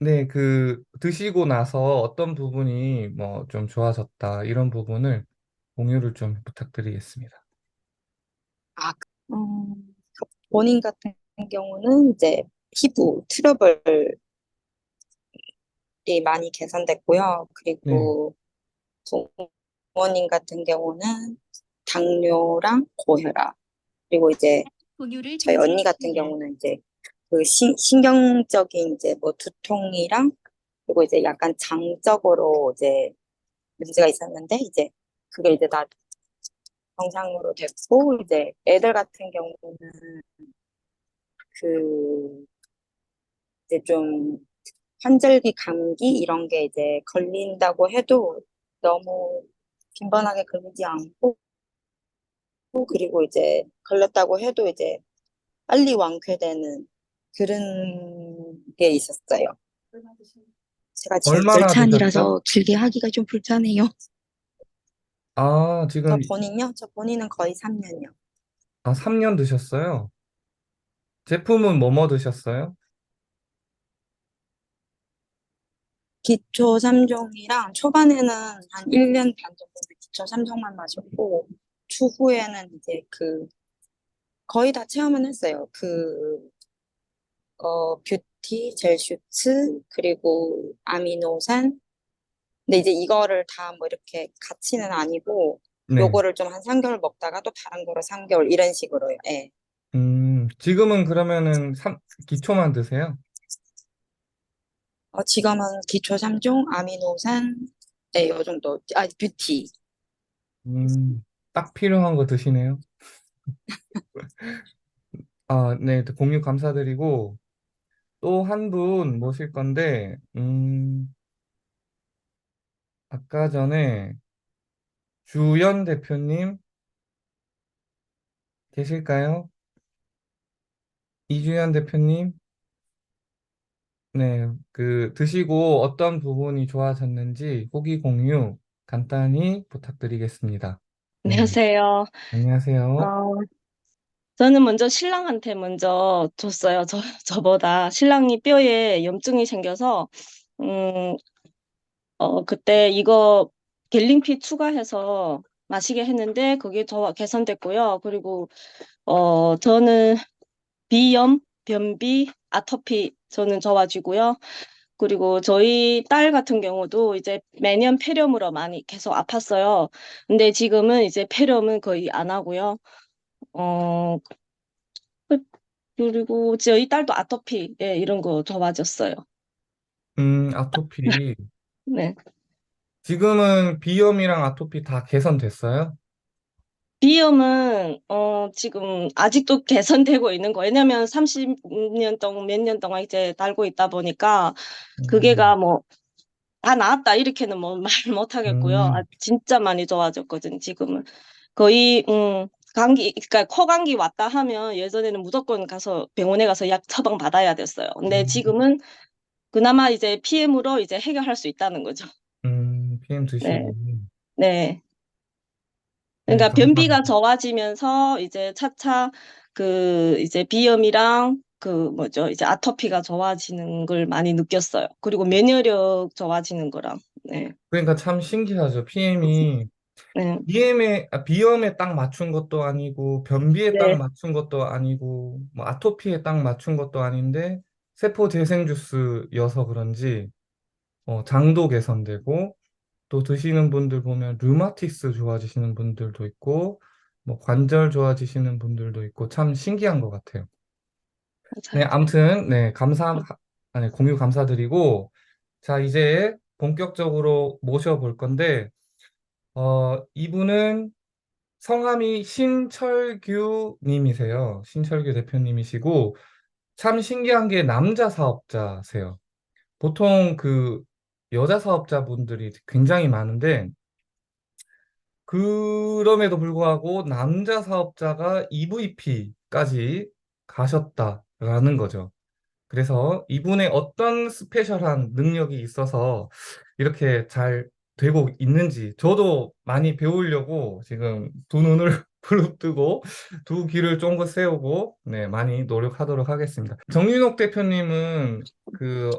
네, 드시고 나서 어떤 부분이 뭐 좀 좋아졌다, 이런 부분을 공유를 좀 부탁드리겠습니다. 아, 본인 같은 경우는 이제 피부 트러블이 많이 개선됐고요. 네. 그리고 부모님 같은 경우는 당뇨랑 고혈압, 그리고 이제 공유를 저희 언니 같은 중지했습니다. 경우는 이제 신경적인 이제 뭐 두통이랑 그리고 이제 약간 장적으로 이제 문제가 있었는데 이제 그게 이제 다 정상으로 됐고 이제 애들 같은 경우는 그 이제 좀 환절기 감기 이런 게 이제 걸린다고 해도 너무 빈번하게 걸리지 않고 그리고 이제 걸렸다고 해도 이제 빨리 완쾌되는 그런 게 있었어요. 제가 지금 얼마나 절차 드셨죠? 아니라서 길게 하기가 좀 불편해요. 아, 저 지금, 본인요? 저 본인은 거의 3년이요. 3년 드셨어요? 제품은 뭐 드셨어요? 기초 3종이랑 초반에는 한 1년 반 정도는 기초 3종만 마셨고 추후에는 이제 거의 다 체험은 했어요. 뷰티, 젤슈츠, 그리고 아미노산. 근데 이제 이거를 다 뭐 이렇게 같이는 아니고 네. 요거를 좀 한 3개월 먹다가 또 다른 거를 3개월 이런 식으로요. 예. 지금은 그러면은 기초만 드세요? 지금은 기초 3종, 아미노산, 네, 요 정도. 아, 뷰티. 딱 필요한 거 드시네요. 아, 네, 공유 감사드리고, 또 한 분 모실 건데, 아까 전에 주연 대표님 계실까요? 이주연 대표님? 네, 드시고 어떤 부분이 좋아졌는지 후기 공유 간단히 부탁드리겠습니다. 네, 안녕하세요. 안녕하세요. 어, 저는 먼저 신랑한테 먼저 줬어요. 저보다 신랑이 뼈에 염증이 생겨서, 음, 그때 이거 겔링피 추가해서 마시게 했는데 그게 개선됐고요. 그리고, 저는 비염, 변비, 아토피 저는 좋아지고요. 그리고 저희 딸 같은 경우도 이제 매년 폐렴으로 많이 계속 아팠어요. 근데 지금은 이제 폐렴은 거의 안 하고요. 어, 그- 그리고 저희 딸도 아토피, 예, 이런 거 좋아졌어요. 아토피. 네. 지금은 비염이랑 아토피 다 개선됐어요? 비염은, 지금 아직도 개선되고 있는 거. 왜냐면 30년 동안, 몇 년 동안 이제 달고 있다 보니까, 그게가 음, 뭐, 다 나았다, 이렇게는 뭐 말 못 하겠고요. 아, 음, 진짜 많이 좋아졌거든, 지금은. 거의, 그러니까 코감기 왔다 하면 예전에는 무조건 가서 병원에 가서 약 처방 받아야 됐어요. 근데 음, 지금은 그나마 이제 PM으로 이제 해결할 수 있다는 거죠. PM 네, 드시고. 네. 네, 그러니까 변비가 감사합니다. 좋아지면서 이제 차차 이제 비염이랑 뭐죠? 이제 아토피가 좋아지는 걸 많이 느꼈어요. 그리고 면역력 좋아지는 거랑. 네. 그러니까 참 신기하죠. PM이 네. 비염에 딱 맞춘 것도 아니고, 변비에 딱 네. 맞춘 것도 아니고, 뭐 아토피에 딱 맞춘 것도 아닌데, 세포 재생 주스여서 그런지, 장도 개선되고, 또 드시는 분들 보면 류마티스 좋아지시는 분들도 있고, 뭐 관절 좋아지시는 분들도 있고, 참 신기한 것 같아요. 네, 맞아요. 아무튼, 네, 아니, 공유 감사드리고, 자, 이제 본격적으로 모셔볼 건데, 이분은 성함이 신철규 님이세요. 신철규 대표님이시고, 참 신기한 게 남자 사업자세요. 보통 여자 사업자분들이 굉장히 많은데, 그럼에도 불구하고 남자 사업자가 EVP까지 가셨다라는 거죠. 그래서 이분의 어떤 스페셜한 능력이 있어서 이렇게 잘 되고 있는지 저도 많이 배우려고 지금 두 눈을 부릅뜨고 두 귀를 쫑긋 세우고 네, 많이 노력하도록 하겠습니다. 정윤옥 대표님은 그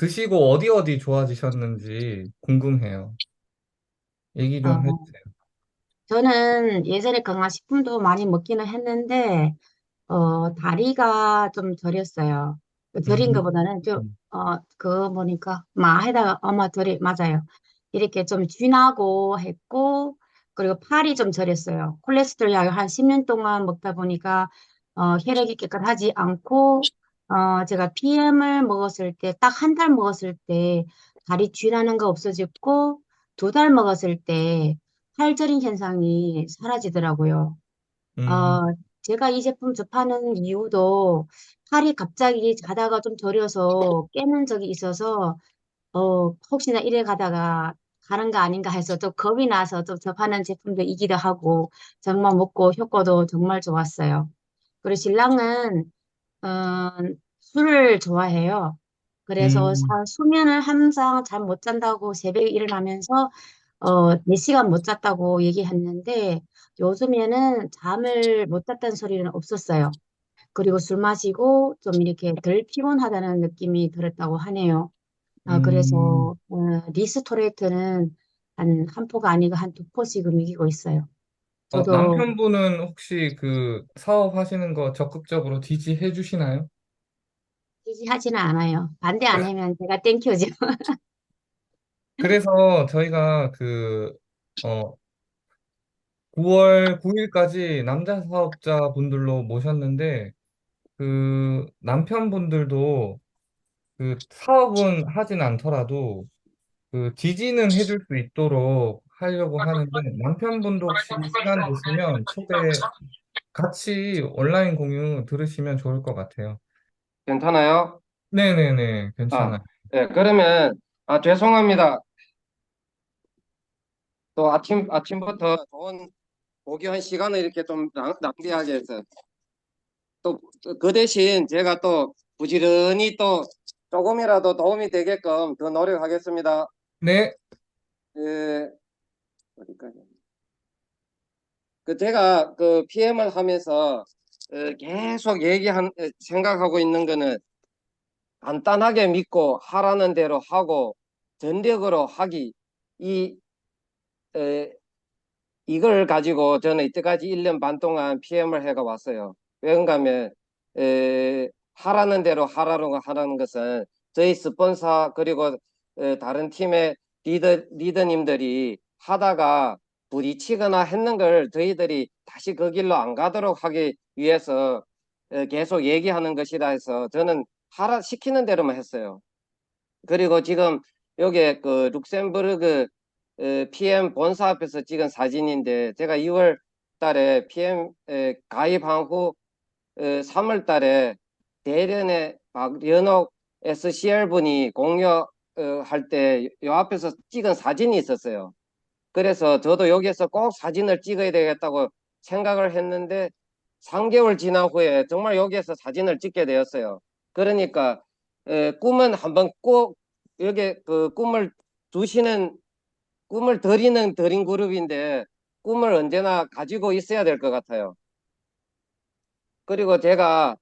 드시고 어디 어디 좋아지셨는지 궁금해요. 얘기 좀 어, 해주세요. 저는 예전에 건강식품도 많이 먹기는 했는데, 다리가 좀 저렸어요. 저린 음, 것보다는 그거 보니까, 해다가, 맞아요. 이렇게 좀 쥐나고 했고, 그리고 팔이 좀 저렸어요. 콜레스테롤 약을 한 10년 동안 먹다 보니까, 혈액이 깨끗하지 않고, 제가 PM을 먹었을 때, 딱 한 달 먹었을 때, 다리 쥐나는 거 없어졌고, 2달 먹었을 때, 팔 저린 현상이 사라지더라고요. 음, 어, 제가 이 제품 접하는 이유도 팔이 갑자기 가다가 좀 저려서 깨는 적이 있어서, 혹시나 이래 가다가 가는 거 아닌가 해서 좀 겁이 나서 좀 접하는 제품도이기도 하고, 정말 먹고 효과도 정말 좋았어요. 그리고 신랑은, 어, 술을 좋아해요. 그래서 음, 수면을 항상 잠 못 잔다고 새벽에 일어나면서 4시간 못 잤다고 얘기했는데 요즘에는 잠을 못 잤다는 소리는 없었어요. 그리고 술 마시고 좀 이렇게 덜 피곤하다는 느낌이 들었다고 하네요. 음. 그래서 리스토레이트는 한 포가 아니고 한 2포씩은 먹이고 있어요. 저도 남편분은 혹시 그 사업하시는 거 적극적으로 지지해 주시나요? 지지하지는 않아요. 반대 안 하면 제가 땡큐죠. 그래서 저희가 어, 9월 9일까지 남자 사업자분들로 모셨는데, 남편분들도 사업은 하진 않더라도 지지는 해줄 수 있도록 하려고 하는데, 남편분도 혹시 시간 되시면 같이 온라인 공유 들으시면 좋을 것 같아요. 괜찮아요? 네네네, 아, 괜찮아요. 예, 그러면, 죄송합니다. 또 아침부터 좋은 고귀한 시간을 이렇게 좀 낭비하게 해서. 또, 그 대신 제가 또 부지런히 또 조금이라도 도움이 되게끔 더 노력하겠습니다. 네, 예, 어디까지? 제가 PM을 하면서 계속 생각하고 있는 거는 간단하게 믿고 하라는 대로 하고 전력으로 하기. 이, 에, 이걸 가지고 저는 이때까지 1년 반 동안 PM을 해가 왔어요. 왜그런가 하면 하라는 대로 하라고 하라는 것은 저희 스폰서 그리고 다른 팀의 리더님들이 하다가 부딪히거나 했는 걸 저희들이 다시 그 길로 안 가도록 하기 위해서 계속 얘기하는 것이라 해서 저는 하라 시키는 대로만 했어요. 그리고 지금 여기에 룩셈부르크 PM 본사 앞에서 찍은 사진인데 제가 2월 달에 PM 가입한 후 3월 달에 대련의 박연옥 SCR 분이 공여할 때 요 앞에서 찍은 사진이 있었어요. 그래서 저도 여기에서 꼭 사진을 찍어야 되겠다고 생각을 했는데 3개월 지난 후에 정말 여기에서 사진을 찍게 되었어요. 그러니까 꿈은 한번 꼭 여기 두시는 꿈을 드리는 드림 그룹인데 꿈을 언제나 가지고 있어야 될 것 같아요. 그리고 제가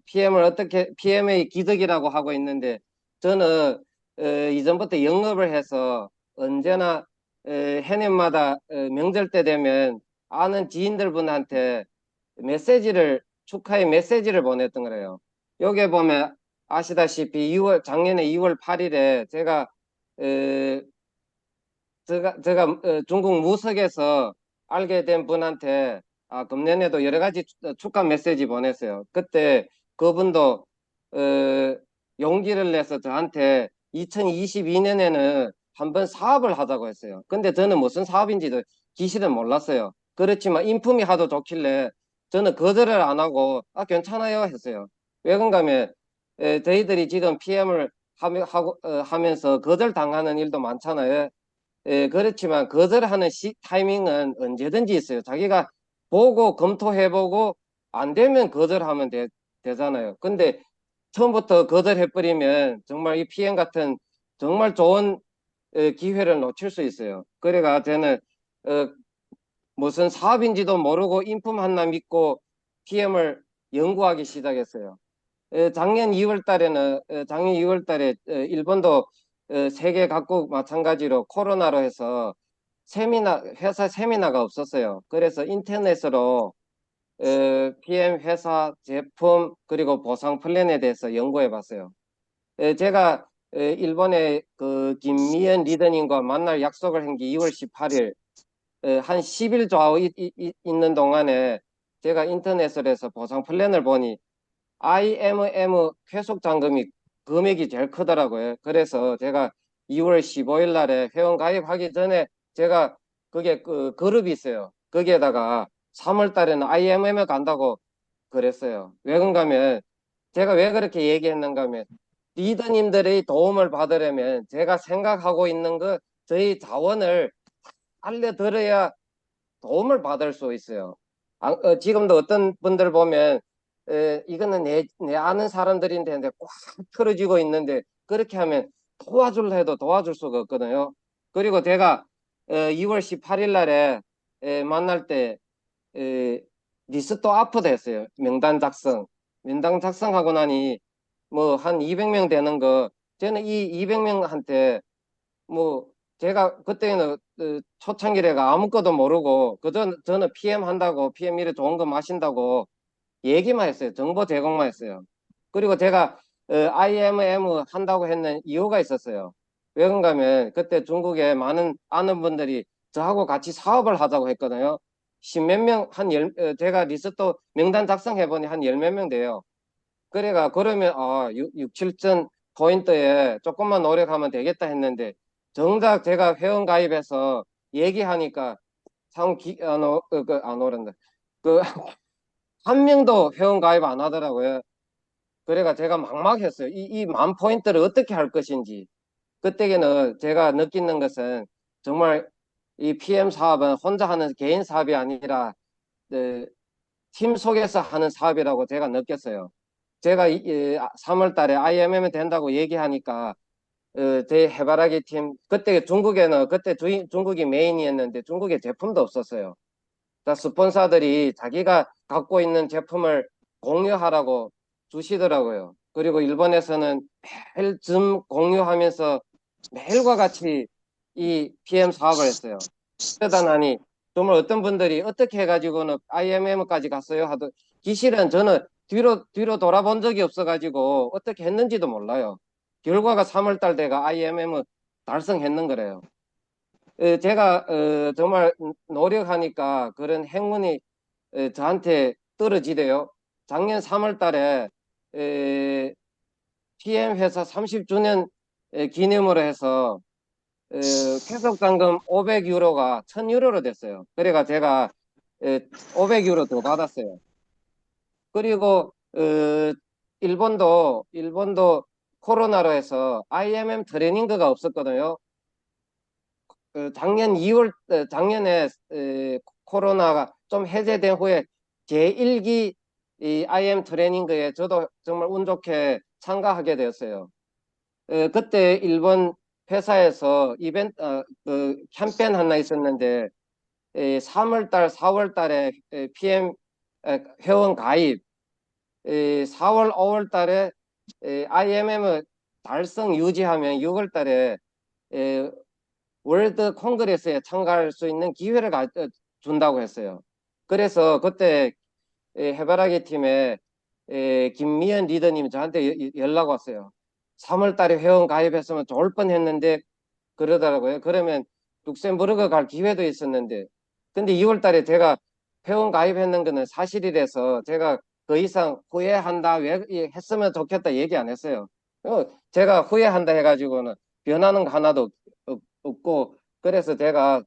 PM을 어떻게 PM의 기득이라고 하고 있는데 저는 이전부터 영업을 해서 언제나 해년마다 명절 때 되면 아는 지인들분한테 축하의 메시지를 보냈던 거예요. 여기에 보면 아시다시피 작년에 2월 8일에 어, 제가 중국 무석에서 알게 된 분한테 금년에도 여러 가지 축하 메시지 보냈어요. 그때 그분도 어, 용기를 내서 저한테 2022년에는 한번 사업을 하자고 했어요. 근데 저는 무슨 사업인지도 기실은 몰랐어요. 그렇지만 인품이 하도 좋길래 저는 거절을 안 하고 괜찮아요 했어요. 왜 그런가 하면 저희들이 지금 PM을 하면서 거절당하는 일도 많잖아요. 그렇지만 거절하는 타이밍은 언제든지 있어요. 자기가 보고 검토해보고 안 되면 거절하면 되잖아요. 근데 처음부터 거절해버리면 정말 이 PM 같은 정말 좋은 기회를 놓칠 수 있어요. 그래가 저는 어, 무슨 사업인지도 모르고 인품 하나 믿고 PM을 연구하기 시작했어요. 작년 2월 달에 일본도 세계 각국 마찬가지로 코로나로 해서 회사 세미나가 없었어요. 그래서 인터넷으로 PM 회사 제품 그리고 보상 플랜에 대해서 연구해 봤어요. 제가 일본의 그 김미연 리더님과 만날 약속을 한 게 2월 18일 한 10일 좌우 있는 동안에 제가 인터넷을 해서 보상 플랜을 보니 IMM 회속 잔금이 금액이 제일 크더라고요. 그래서 제가 2월 15일 날에 회원 가입하기 전에 제가 그게 그 그룹이 있어요. 거기에다가 3월 달에는 IMM에 간다고 그랬어요. 왜 그런가 하면 제가 왜 그렇게 얘기했는가 하면 리더님들의 도움을 받으려면 제가 생각하고 있는 그 저희 자원을 알려드려야 도움을 받을 수 있어요. 지금도 어떤 분들 보면 이거는 내 아는 사람들인데 꽉 틀어지고 있는데 그렇게 하면 도와줄라 해도 도와줄 수가 없거든요. 그리고 제가 2월 18일 날에 만날 때 리스트 아프다 했어요. 명단 작성하고 나니 뭐 한 200명 되는 거 저는 이 200명한테 뭐 제가 그때는 초창기래가 아무것도 모르고 저는 PM 한다고 PM 이래 좋은 거 마신다고 얘기만 했어요. 정보 제공만 했어요. 그리고 제가 IMM 한다고 했는 이유가 있었어요. 왜 그런가 하면 그때 중국에 많은 아는 분들이 저하고 같이 사업을 하자고 했거든요. 십몇 명, 제가 리스트 명단 작성해 보니 한 열 몇 명 돼요. 그러면 6, 7천 포인트에 조금만 노력하면 되겠다 했는데 정작 제가 회원 가입해서 얘기하니까 안 오른다. 그 한 명도 회원 가입 안 하더라고요. 그래가 제가 막막했어요. 이 만 포인트를 어떻게 할 것인지. 그때는 제가 느끼는 것은 정말 이 PM 사업은 혼자 하는 개인 사업이 아니라 어, 팀 속에서 하는 사업이라고 제가 느꼈어요. 제가 3월 달에 IMM이 된다고 얘기하니까 제 해바라기 팀 그때 중국이 메인이었는데 중국에 제품도 없었어요. 다 스폰서들이 자기가 갖고 있는 제품을 공유하라고 주시더라고요. 그리고 일본에서는 매일 줌 공유하면서 매일과 같이 이 PM 사업을 했어요. 그러다 나니 정말 어떤 분들이 어떻게 해가지고는 IMM까지 갔어요 하도 기실은 저는 뒤로 돌아본 적이 없어가지고 어떻게 했는지도 몰라요. 결과가 3월 달 돼가 IMM 달성했는 거래요. 제가 정말 노력하니까 그런 행운이 저한테 떨어지대요. 작년 3월 달에 PM 회사 30주년 기념으로 해서 회석잔금 500유로가 1000유로로 됐어요. 그래가 제가 500유로 더 받았어요. 그리고 일본도 코로나로 해서 IMM 트레이닝가 없었거든요. 작년에 코로나가 좀 해제된 후에 제1기 이 IM 트레이닝에 저도 정말 운 좋게 참가하게 되었어요. 그때 일본 회사에서 그 캠페인 하나 있었는데 3월 달, 4월 달에 PM 회원 가입, 4월, 5월 달에 IMM 달성 유지하면 6월 달에 월드 콩그레스에 참가할 수 있는 기회를 준다고 했어요. 그래서 그때 해바라기 팀에 김미연 리더님이 저한테 연락 왔어요. 3월 달에 회원 가입했으면 좋을 뻔했는데 그러더라고요. 그러면 룩셈부르크 갈 기회도 있었는데 근데 2월 달에 제가 회원 가입했는 거는 사실이라서 제가 더 이상 후회한다 왜 했으면 좋겠다 얘기 안 했어요. 제가 후회한다 해가지고는 변하는 거 하나도 없고 그래서 제가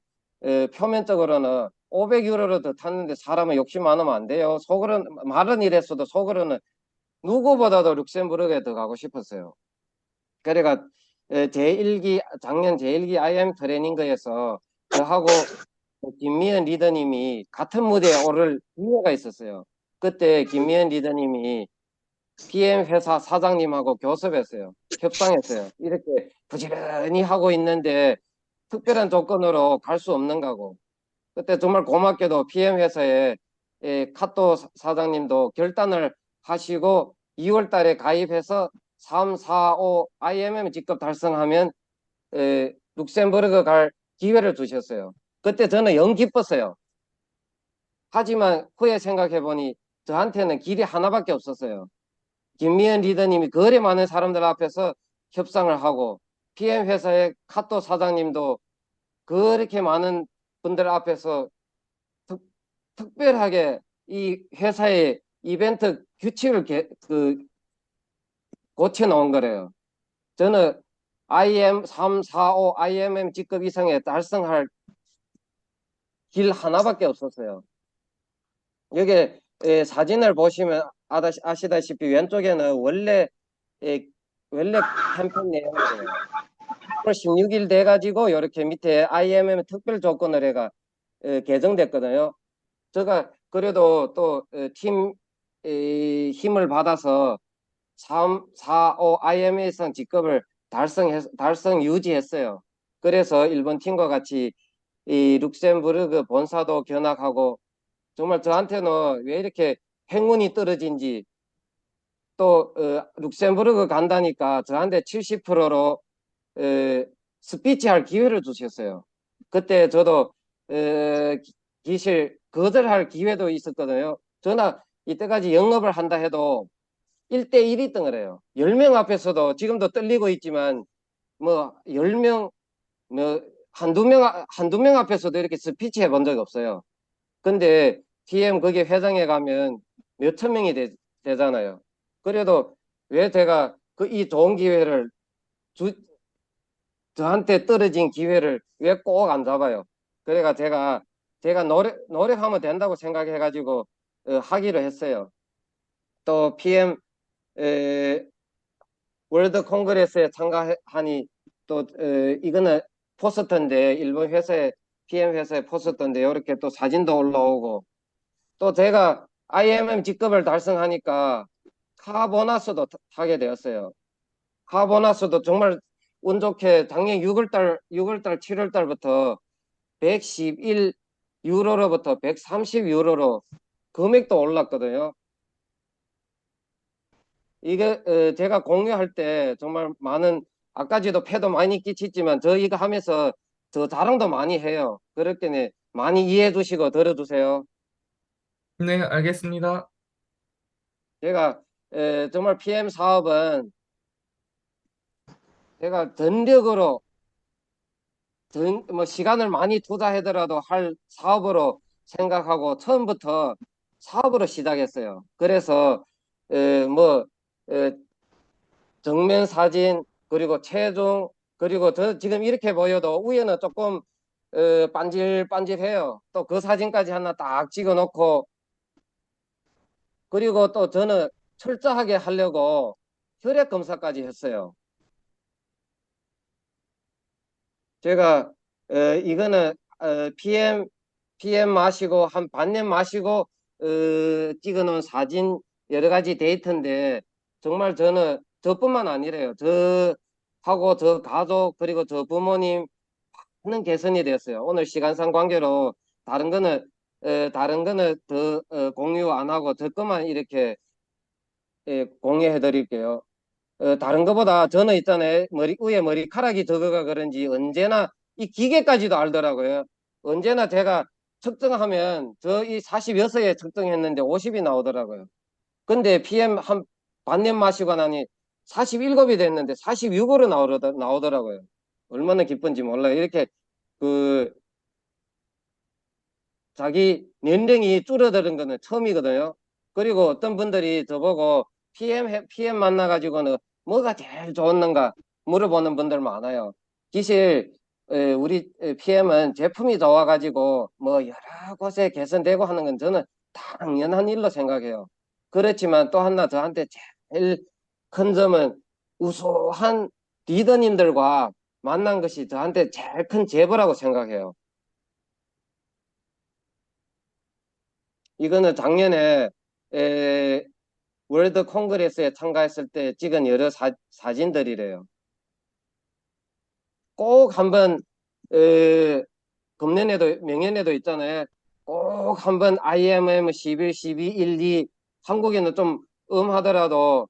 표면적으로는 500유로를 더 탔는데 사람은 욕심 많으면 안 돼요. 속으로는 말은 이랬어도 속으로는 누구보다도 룩셈부르크에 더 가고 싶었어요. 그래가 작년 제1기 IM 트레이닝거에서 저하고 김미연 리더님이 같은 무대에 오를 기회가 있었어요. 그때 김미연 리더님이 PM 회사 사장님하고 교섭했어요. 협상했어요. 이렇게 부지런히 하고 있는데 특별한 조건으로 갈 수 없는 거고. 그때 정말 고맙게도 PM 회사에 카토 사장님도 결단을 하시고 2월 달에 가입해서 3, 4, 5 IMM 직급 달성하면 룩셈부르크 갈 기회를 주셨어요. 그때 저는 영 기뻤어요. 하지만 후에 생각해보니 저한테는 길이 하나밖에 없었어요. 김미연 리더님이 그리 많은 사람들 앞에서 협상을 하고 PM 회사의 카토 사장님도 그렇게 많은 분들 앞에서 특별하게 이 회사의 이벤트 규칙을 고쳐 놓은 거래요. 저는 IM 3, 4, 5 IMM 직급 이상에 달성할 길 하나밖에 없었어요. 여기 사진을 보시면 아시다시피 왼쪽에는 원래 캠페인 내용이에요. 16일 돼가지고 이렇게 밑에 IMM 특별 조건을 해가 개정됐거든요. 제가 그래도 또 팀 힘을 받아서 3, 4, 5 IMA상 직급을 달성 유지했어요. 그래서 일본 팀과 같이 이 룩셈부르크 본사도 견학하고 정말 저한테는 왜 이렇게 행운이 떨어진지 또 룩셈부르크 간다니까 저한테 70%로 스피치 할 기회를 주셨어요. 그때 저도 기실 거절할 기회도 있었거든요. 저나 이때까지 영업을 한다 해도 1대1 1등을 해요. 10명 앞에서도 지금도 떨리고 있지만 뭐 10명 뭐 한두 명 앞에서도 이렇게 스피치 해본 적이 없어요. 근데 TM 거기 회장에 가면 몇천 명이 되잖아요. 그래도 왜 제가 이 좋은 기회를 저한테 떨어진 기회를 왜 꼭 안 잡아요? 그래가 제가 노력하면 된다고 생각해가지고 하기로 했어요. 또 PM 월드 콩그레스에 참가하니 또 이거는 포스터인데 일본 회사에 PM 회사의 포스터인데 이렇게 또 사진도 올라오고 또 제가 IMM 직급을 달성하니까 카 보너스도 타게 되었어요. 카 보너스도 정말 운 좋게 작년 6월달 7월달부터 111 유로로부터 130 유로로 금액도 올랐거든요. 이게 제가 공유할 때 정말 많은 아까지도 패도 많이 끼치지만 저 이거 하면서 저 자랑도 많이 해요. 그렇게 많이 이해해 주시고 들어주세요. 네, 알겠습니다. 제가 정말 PM 사업은 제가 전력으로 뭐 시간을 많이 투자하더라도 할 사업으로 생각하고 처음부터 사업으로 시작했어요. 그래서 뭐 정면 사진 그리고 체중 그리고 저 지금 이렇게 보여도 위에는 조금 반질반질해요. 또 그 사진까지 하나 딱 찍어 놓고 그리고 또 저는 철저하게 하려고 혈액 검사까지 했어요. 제가 이거는 PM 마시고 한 반년 마시고 찍어 놓은 사진 여러 가지 데이터인데 정말 저는 저뿐만 아니래요. 저하고 저 가족 그리고 저 부모님 많은 개선이 됐어요. 오늘 시간상 관계로 다른 거는 더 공유 안 하고 저 것만 이렇게 공유해 드릴게요. 다른 것보다 저는 있잖아요. 위에 머리카락이 적어가 그런지 언제나 이 기계까지도 알더라고요. 언제나 제가 측정하면 저 이 46에 측정했는데 50이 나오더라고요. 근데 PM 한 반년 마시고 나니 47이 됐는데 46으로 나오더라고요. 얼마나 기쁜지 몰라요. 이렇게 그 자기年齢이 줄어드는 거는 처음이거든요. 그리고 어떤 분들이 저보고 PM 만나가지고는 뭐가 제일 좋았는가 물어보는 분들 많아요. 사실 우리 PM은 제품이 좋아가지고 뭐 여러 곳에 개선되고 하는 건 저는 당연한 일로 생각해요. 그렇지만 또 하나 저한테 제일 큰 점은 우수한 리더님들과 만난 것이 저한테 제일 큰 제보라고 생각해요. 이거는 작년에 에, 월드 콩그레스에 참가했을 때 찍은 여러 사진들이래요. 꼭 한번 금년에도 명년에도 있잖아요. 꼭 한번 IMM 11, 12, 1, 2 한국에는 좀 하더라도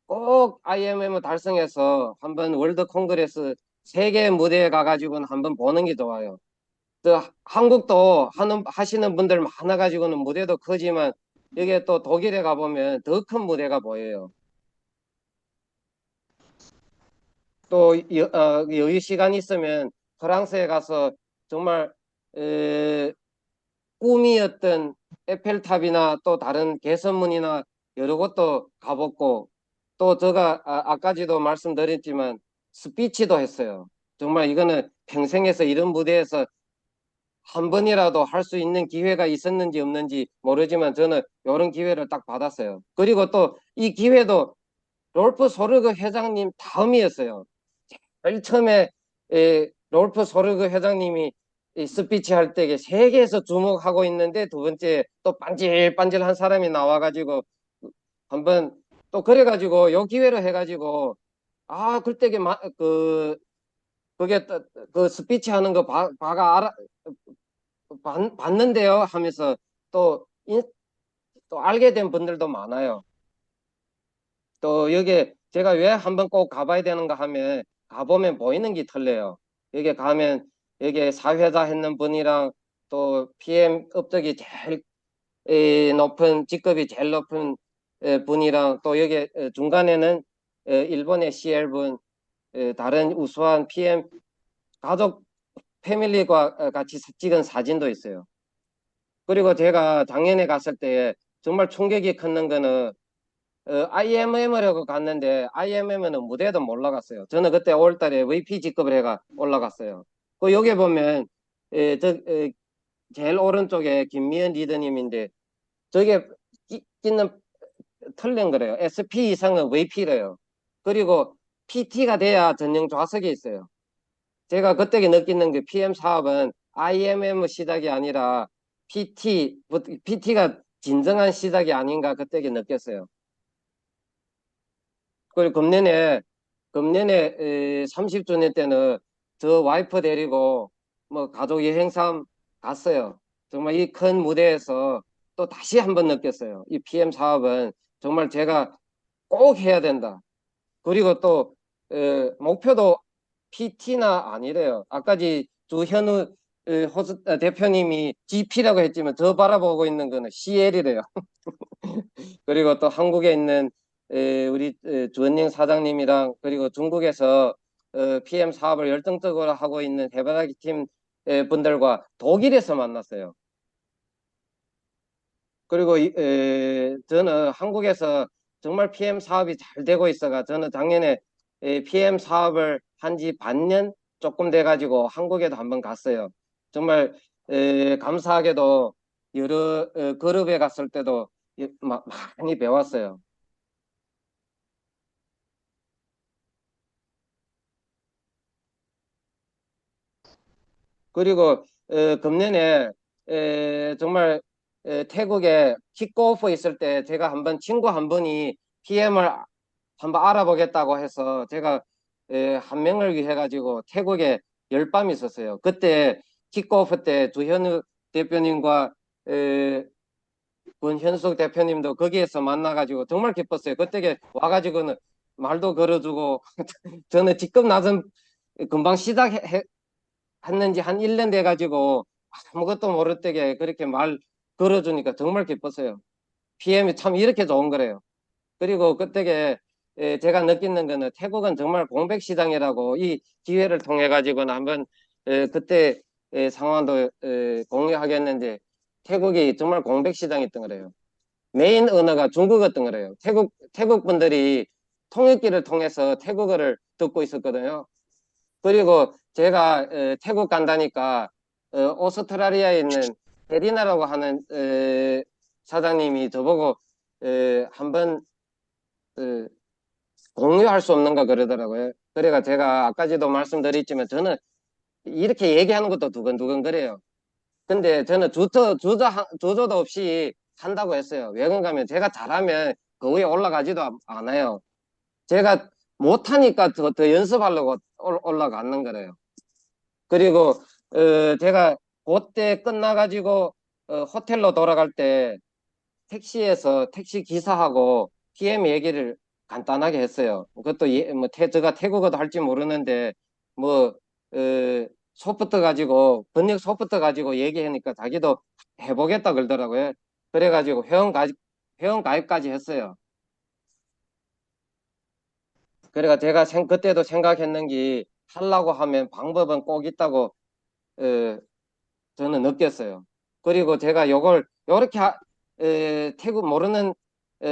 꼭 IMM 달성해서 한번 월드 콩그레스 세계 무대에 가가지고는 한번 보는 게 좋아요. 또 한국도 하시는 분들 많아가지고는 무대도 크지만 여기에 또 독일에 가보면 더 큰 무대가 보여요. 또 여유 시간 있으면 프랑스에 가서 정말 꿈이었던 에펠탑이나 또 다른 개선문이나 여러 곳도 가봤고 또 제가 아까지도 말씀드렸지만 스피치도 했어요. 정말 이거는 평생에서 이런 무대에서 한 번이라도 할 수 있는 기회가 있었는지 없는지 모르지만 저는 이런 기회를 딱 받았어요. 그리고 또 이 기회도 롤프 소르그 회장님 다음이었어요. 제일 처음에 롤프 소르그 회장님이 이 스피치 할 때 세계에서 주목하고 있는데 두 번째 또 반질반질한 사람이 나와가지고 한번 또 그래가지고 요 기회로 해가지고 그때 그게 그 스피치 하는 거 봐가 봤는데요 하면서 또, 또 알게 된 분들도 많아요. 또 여기 제가 왜 한번 꼭 가봐야 되는가 하면 가보면 보이는 게 틀려요. 여기 가면 여기 사회자 했는 분이랑 또 PM 업적이 제일 높은 직급이 제일 높은 분이랑 또 여기 중간에는 일본의 CL분 다른 우수한 PM 가족 패밀리과 같이 찍은 사진도 있어요. 그리고 제가 작년에 갔을 때 정말 충격이 컸는 거는 IMM으로 갔는데 IMM은 무대도 못 올라갔어요. 저는 그때 5월달에 VP 직급을 해가 올라갔어요. 그 여기 보면 제일 오른쪽에 김미연 리더님인데 저게 끼는 틀린 거래요. SP 이상은 VP래요. 그리고 PT가 돼야 전용 좌석이 있어요. 제가 그때 느끼는 게 PM 사업은 IMM 시작이 아니라 PT가 진정한 시작이 아닌가 그때 느꼈어요. 그리고 금년에 30주년 때는 저 와이프 데리고 뭐 가족 여행삼 갔어요. 정말 이 큰 무대에서 또 다시 한번 느꼈어요. 이 PM 사업은 정말 제가 꼭 해야 된다. 그리고 또 목표도 PT나 아니래요. 아까지 주현우 대표님이 GP라고 했지만 저 바라보고 있는 거는 CL이래요. 그리고 또 한국에 있는 우리 주원영 사장님이랑 그리고 중국에서 PM 사업을 열정적으로 하고 있는 해바라기 팀 분들과 독일에서 만났어요. 그리고 저는 한국에서 정말 PM 사업이 잘 되고 있어가 저는 작년에 PM 사업을 한 지 반년 조금 돼가지고 한국에도 한번 갔어요. 정말 감사하게도 여러 그룹에 갔을 때도 많이 배웠어요. 그리고 금년에 정말 태국에 킥오프 있을 때 제가 한번 친구 한 분이 PM을 한번 알아보겠다고 해서 제가 한 명을 위해 가지고 태국에 열밤 있었어요. 그때 킥오프 때 주현우 대표님과 권현숙 대표님도 거기에서 만나가지고 정말 기뻤어요. 그때 와가지고는 말도 걸어주고 저는 직급 낮은 금방 시작했는지 한 1년 돼가지고 아무것도 모를 때게 그렇게 말 걸어주니까 정말 기뻤어요. PM이 참 이렇게 좋은 거래요. 그리고 그때 제가 느끼는 거는 태국은 정말 공백 시장이라고 이 기회를 통해 가지고는 한번 그때 상황도 공유하겠는데 태국이 정말 공백 시장이었던 거래요. 메인 언어가 중국어였던 거래요. 태국 분들이 통역기를 통해서 태국어를 듣고 있었거든요. 그리고 제가 태국 간다니까 오스트라리아에 있는 베리나라고 하는 사장님이 저보고 한번 공유할 수 없는가 그러더라고요. 그래가 제가 아까지도 말씀드렸지만 저는 이렇게 얘기하는 것도 두근두근 그래요. 근데 저는 주저도 없이 한다고 했어요. 왜 그런가 하면 제가 잘하면 그 위에 올라가지도 않아요. 제가 못하니까 더 연습하려고 올라가는 거래요. 그리고 제가 그때 끝나가지고 호텔로 돌아갈 때 택시 기사하고 PM 얘기를 간단하게 했어요. 그것도 제가 태국어도 할지 모르는데 뭐 소프트 가지고 번역 소프트 가지고 얘기하니까 자기도 해보겠다 그러더라고요. 그래가지고 회원 가입까지 했어요. 그래가 제가 그때도 생각했는 게 하려고 하면 방법은 꼭 있다고 저는 느꼈어요. 그리고 제가 요걸 요렇게 태국 모르는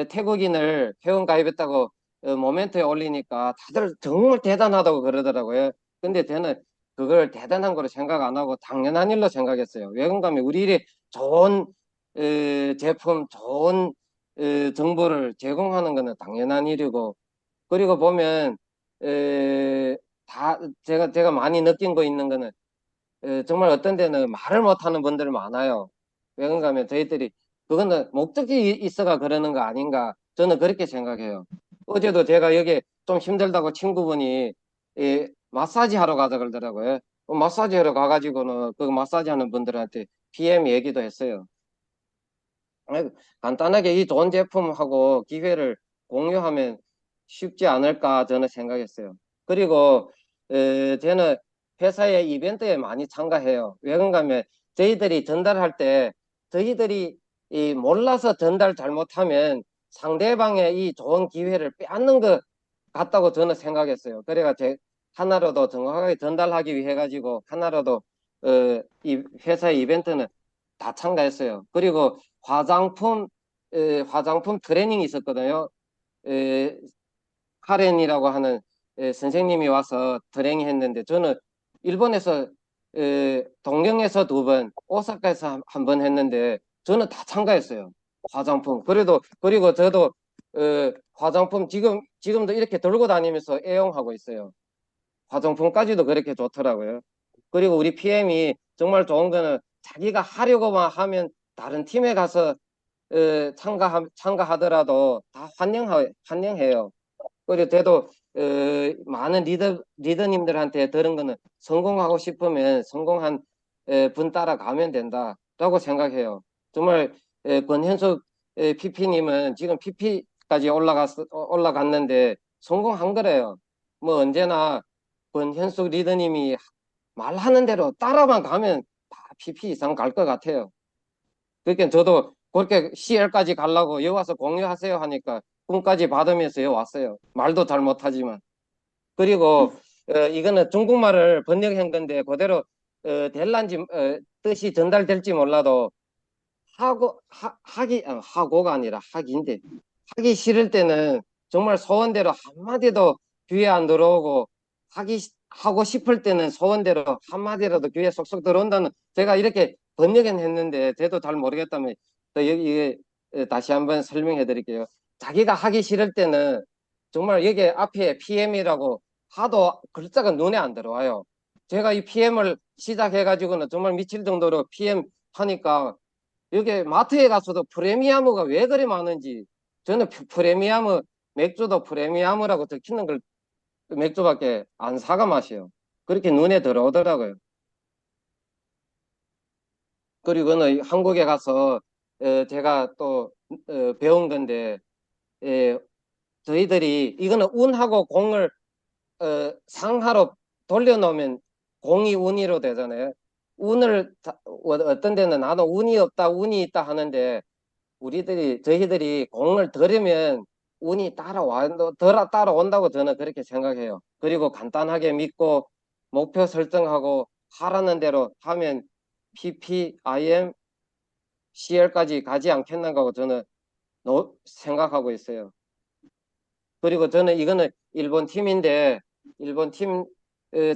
태국인을 회원 가입했다고 모멘트에 올리니까 다들 정말 대단하다고 그러더라고요. 근데 저는 그걸 대단한 거로 생각 안 하고 당연한 일로 생각했어요. 왜 그런가 하면 우리 좋은 제품, 좋은 정보를 제공하는 거는 당연한 일이고, 그리고 보면 다 제가 많이 느낀 거 있는 거는 정말 어떤 데는 말을 못하는 분들 많아요. 왜 그런가 하면 저희들이 그거는 목적이 있어가 그러는 거 아닌가, 저는 그렇게 생각해요. 어제도 제가 여기 좀 힘들다고 친구분이 마사지 하러 가자 그러더라고요. 마사지 하러 가가지고는 그 마사지 하는 분들한테 PM 얘기도 했어요. 간단하게 이 좋은 제품하고 기회를 공유하면 쉽지 않을까 저는 생각했어요. 그리고 저는 회사의 이벤트에 많이 참가해요. 왜 그런가 하면 저희들이 전달할 때 저희들이 몰라서 전달 잘못하면 상대방의 이 좋은 기회를 빼앗는 것 같다고 저는 생각했어요. 그래가 하나라도 정확하게 전달하기 위해 가지고 하나라도 이 회사의 이벤트는 다 참가했어요. 그리고 화장품 트레이닝이 있었거든요. 에, 카렌이라고 하는 선생님이 와서 트레이닝 했는데 저는 일본에서 동경에서 2번, 오사카에서 한 번 했는데 저는 다 참가했어요. 화장품. 그리고 저도 화장품 지금도 이렇게 들고 다니면서 애용하고 있어요. 화장품까지도 그렇게 좋더라고요. 그리고 우리 PM이 정말 좋은 거는 자기가 하려고만 하면 다른 팀에 가서 참가하더라도 다 환영해요. 그리고 저도 많은 리더님들한테 들은 거는 성공하고 싶으면 성공한 분 따라가면 된다라고 생각해요. 정말 권현숙 PP님은 지금 PP까지 올라갔는데 성공한 거래요. 뭐 언제나 권현숙 리더님이 말하는 대로 따라만 가면 다 PP 이상 갈 것 같아요. 그러니까 저도 그렇게 CL까지 가려고 여기 와서 공유하세요 하니까 꿈까지 받으면서 여기 왔어요. 말도 잘 못하지만. 그리고 이거는 중국말을 번역한 건데 그대로 될란지 뜻이 전달될지 몰라도 하고가 아니라 하기인데, 하기 싫을 때는 정말 소원대로 한마디도 귀에 안 들어오고 하고 싶을 때는 소원대로 한마디라도 귀에 쏙쏙 들어온다는, 제가 이렇게 번역은 했는데 저도 잘 모르겠다면 또 여기 다시 한번 설명해 드릴게요. 자기가 하기 싫을 때는 정말 여기 앞에 PM이라고 하도 글자가 눈에 안 들어와요. 제가 이 PM을 시작해 가지고는 정말 미칠 정도로 PM 하니까 여기 마트에 가서도 프레미엄가 왜 그리 많은지, 저는 프레미엄 맥주도 프레미엄이라고 적히는 걸 맥주밖에 안 사가 마셔요. 그렇게 눈에 들어오더라고요. 그리고는 한국에 가서 제가 또 배운 건데, 에, 저희들이 이거는 운하고 공을 상하로 돌려놓으면 공이 운이로 되잖아요. 어떤 데는 나는 운이 없다 운이 있다 하는데, 저희들이 공을 들으면 운이 따라온다고 저는 그렇게 생각해요. 그리고 간단하게 믿고 목표 설정하고 하라는 대로 하면 PPIM, CL까지 가지 않겠는가 저는 생각하고 있어요. 그리고 저는 이거는 일본 팀인데, 일본 팀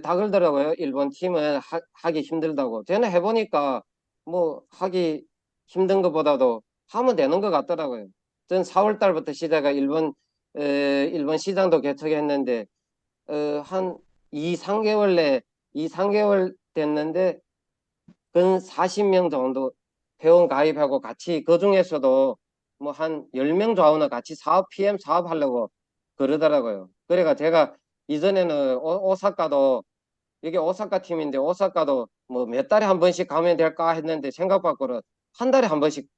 다 그러더라고요. 일본 팀은 하기 힘들다고. 저는 해보니까 뭐 하기 힘든 것보다도 하면 되는 것 같더라고요. 전 4월 달부터 시작해 일본 시장도 개척했는데 한 2, 3개월 내 2, 3개월 됐는데 근 40명 정도 회원 가입하고 같이, 그 중에서도 뭐 한 10명 좌우는 같이 PM 사업하려고 그러더라고요. 그래가 제가 이전에는 오사카도, 이게 오사카 팀인데 오사카도 뭐 몇 달에 한 번씩 가면 될까 했는데 생각 밖으로 한 달에 한 번씩,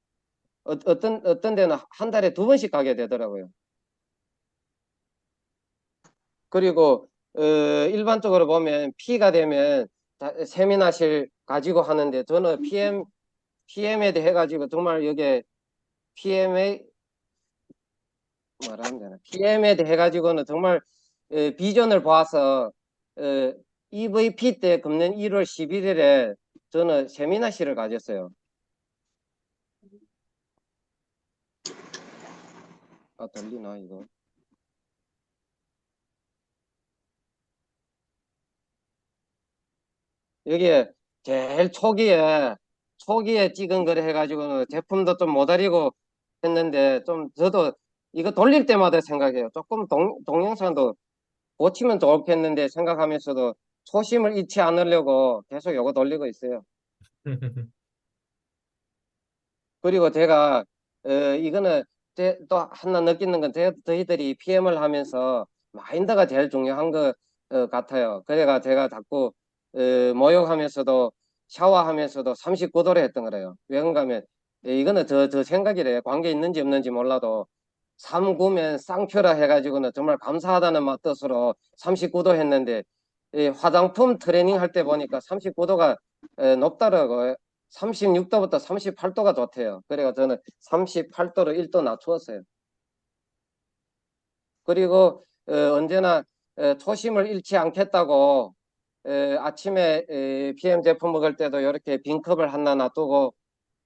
어떤 데는 한 달에 2번씩 가게 되더라고요. 그리고 일반적으로 보면 P가 되면 세미나실 가지고 하는데 저는 PM에 대해 가지고 정말 여기에 PM에 뭐라 하면 되나 PM에 대해 가지고는 정말 비전을 봐서 EVP 때 금년 1월 11일에 저는 세미나실을 가졌어요. 아, 들리나 이거? 여기에 제일 초기에 찍은 거를 해가지고는 제품도 좀 모자리고 했는데 좀 저도 이거 돌릴 때마다 생각해요. 조금 동영상도 고치면 좋겠는데 생각하면서도 초심을 잃지 않으려고 계속 이거 돌리고 있어요. 그리고 제가 이거는 또 하나 느끼는 건 저희들이 PM을 하면서 마인드가 제일 중요한 것 같아요. 그래가 제가 자꾸 목욕하면서도 샤워하면서도 39도로 했던 거래요. 왜 그런가 하면 이거는 저 생각이래요. 관계 있는지 없는지 몰라도 39면 쌍표라 해가지고는 정말 감사하다는 뜻으로 39도 했는데 이 화장품 트레이닝 할 때 보니까 39도가 높더라고요. 36도부터 38도가 좋대요. 그래서 저는 38도로 1도 낮추었어요. 그리고 언제나 초심을 잃지 않겠다고 아침에 PM 제품 먹을 때도 이렇게 빈 컵을 하나 놔두고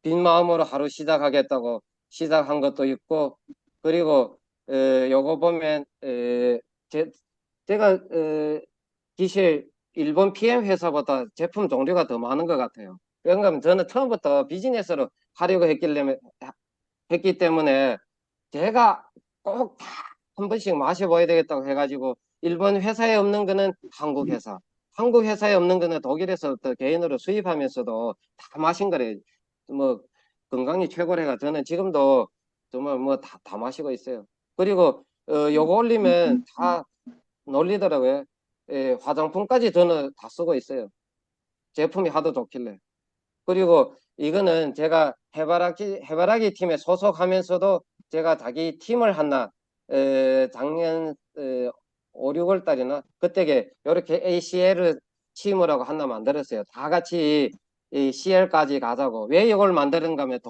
빈 마음으로 하루 시작하겠다고 시작한 것도 있고 그리고 요거 보면 제가 기실 일본 PM 회사보다 제품 종류가 더 많은 것 같아요. 왜냐하면 저는 처음부터 비즈니스로 하려고 했기 때문에 제가 꼭 다 한 번씩 마셔봐야 되겠다고 해가지고 일본 회사에 없는 거는 한국 회사, 한국 회사에 없는 거는 독일에서 또 개인으로 수입하면서도 다 마신 거래. 뭐 건강이 최고래가 저는 지금도 정말 뭐 다 마시고 있어요. 그리고 요거 올리면 다 놀리더라고요. 화장품까지 저는 다 쓰고 있어요. 제품이 하도 좋길래. 그리고 이거는 제가 해바라기 팀에 소속하면서도 제가 자기 팀을 하나 작년 5, 6월 달이나 그때게 이렇게 ACL 팀이라고 하나 만들었어요. 다 같이 이 CL까지 가자고. 왜 이걸 만드는가 하면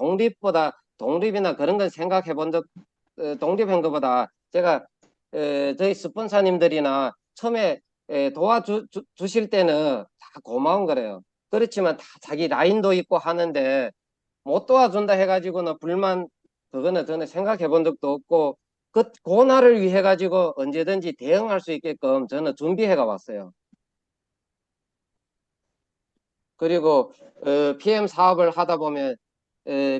독립이나 그런 건 생각해 본 적 독립한 것보다 제가 저희 스폰서님들이나 처음에 도와주실 때는 다 고마운 거래요. 그렇지만 다 자기 라인도 있고 하는데 못 도와준다 해가지고는 불만 그거는 저는 생각해 본 적도 없고 그 날을 위해 가지고 언제든지 대응할 수 있게끔 저는 준비해가 왔어요. 그리고 PM 사업을 하다 보면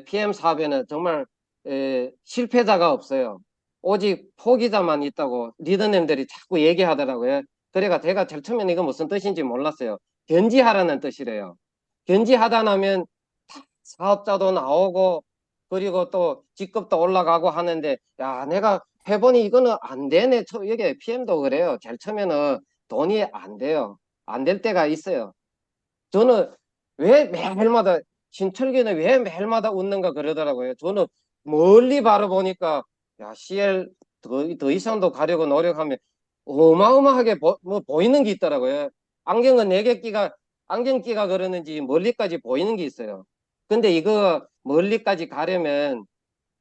PM 사업에는 정말 실패자가 없어요. 오직 포기자만 있다고 리더님들이 자꾸 얘기하더라고요. 그래가 제가 제일 처음에는 이거 무슨 뜻인지 몰랐어요. 견지하라는 뜻이래요. 견지하다 나면 다 사업자도 나오고 그리고 또 직급도 올라가고 하는데 야 내가 해보니 이거는 안 되네. 여기 PM도 그래요. 제일 처음에는 돈이 안 돼요. 안 될 때가 있어요. 저는 왜 매일마다 신철기는 왜 매일마다 웃는가 그러더라고요. 저는 멀리 바라보니까 야 CL 더 이상도 가려고 노력하면 어마어마하게 뭐 보이는 게 있더라고요. 안경은 4개 안경 끼가 그러는지 멀리까지 보이는 게 있어요. 근데 이거 멀리까지 가려면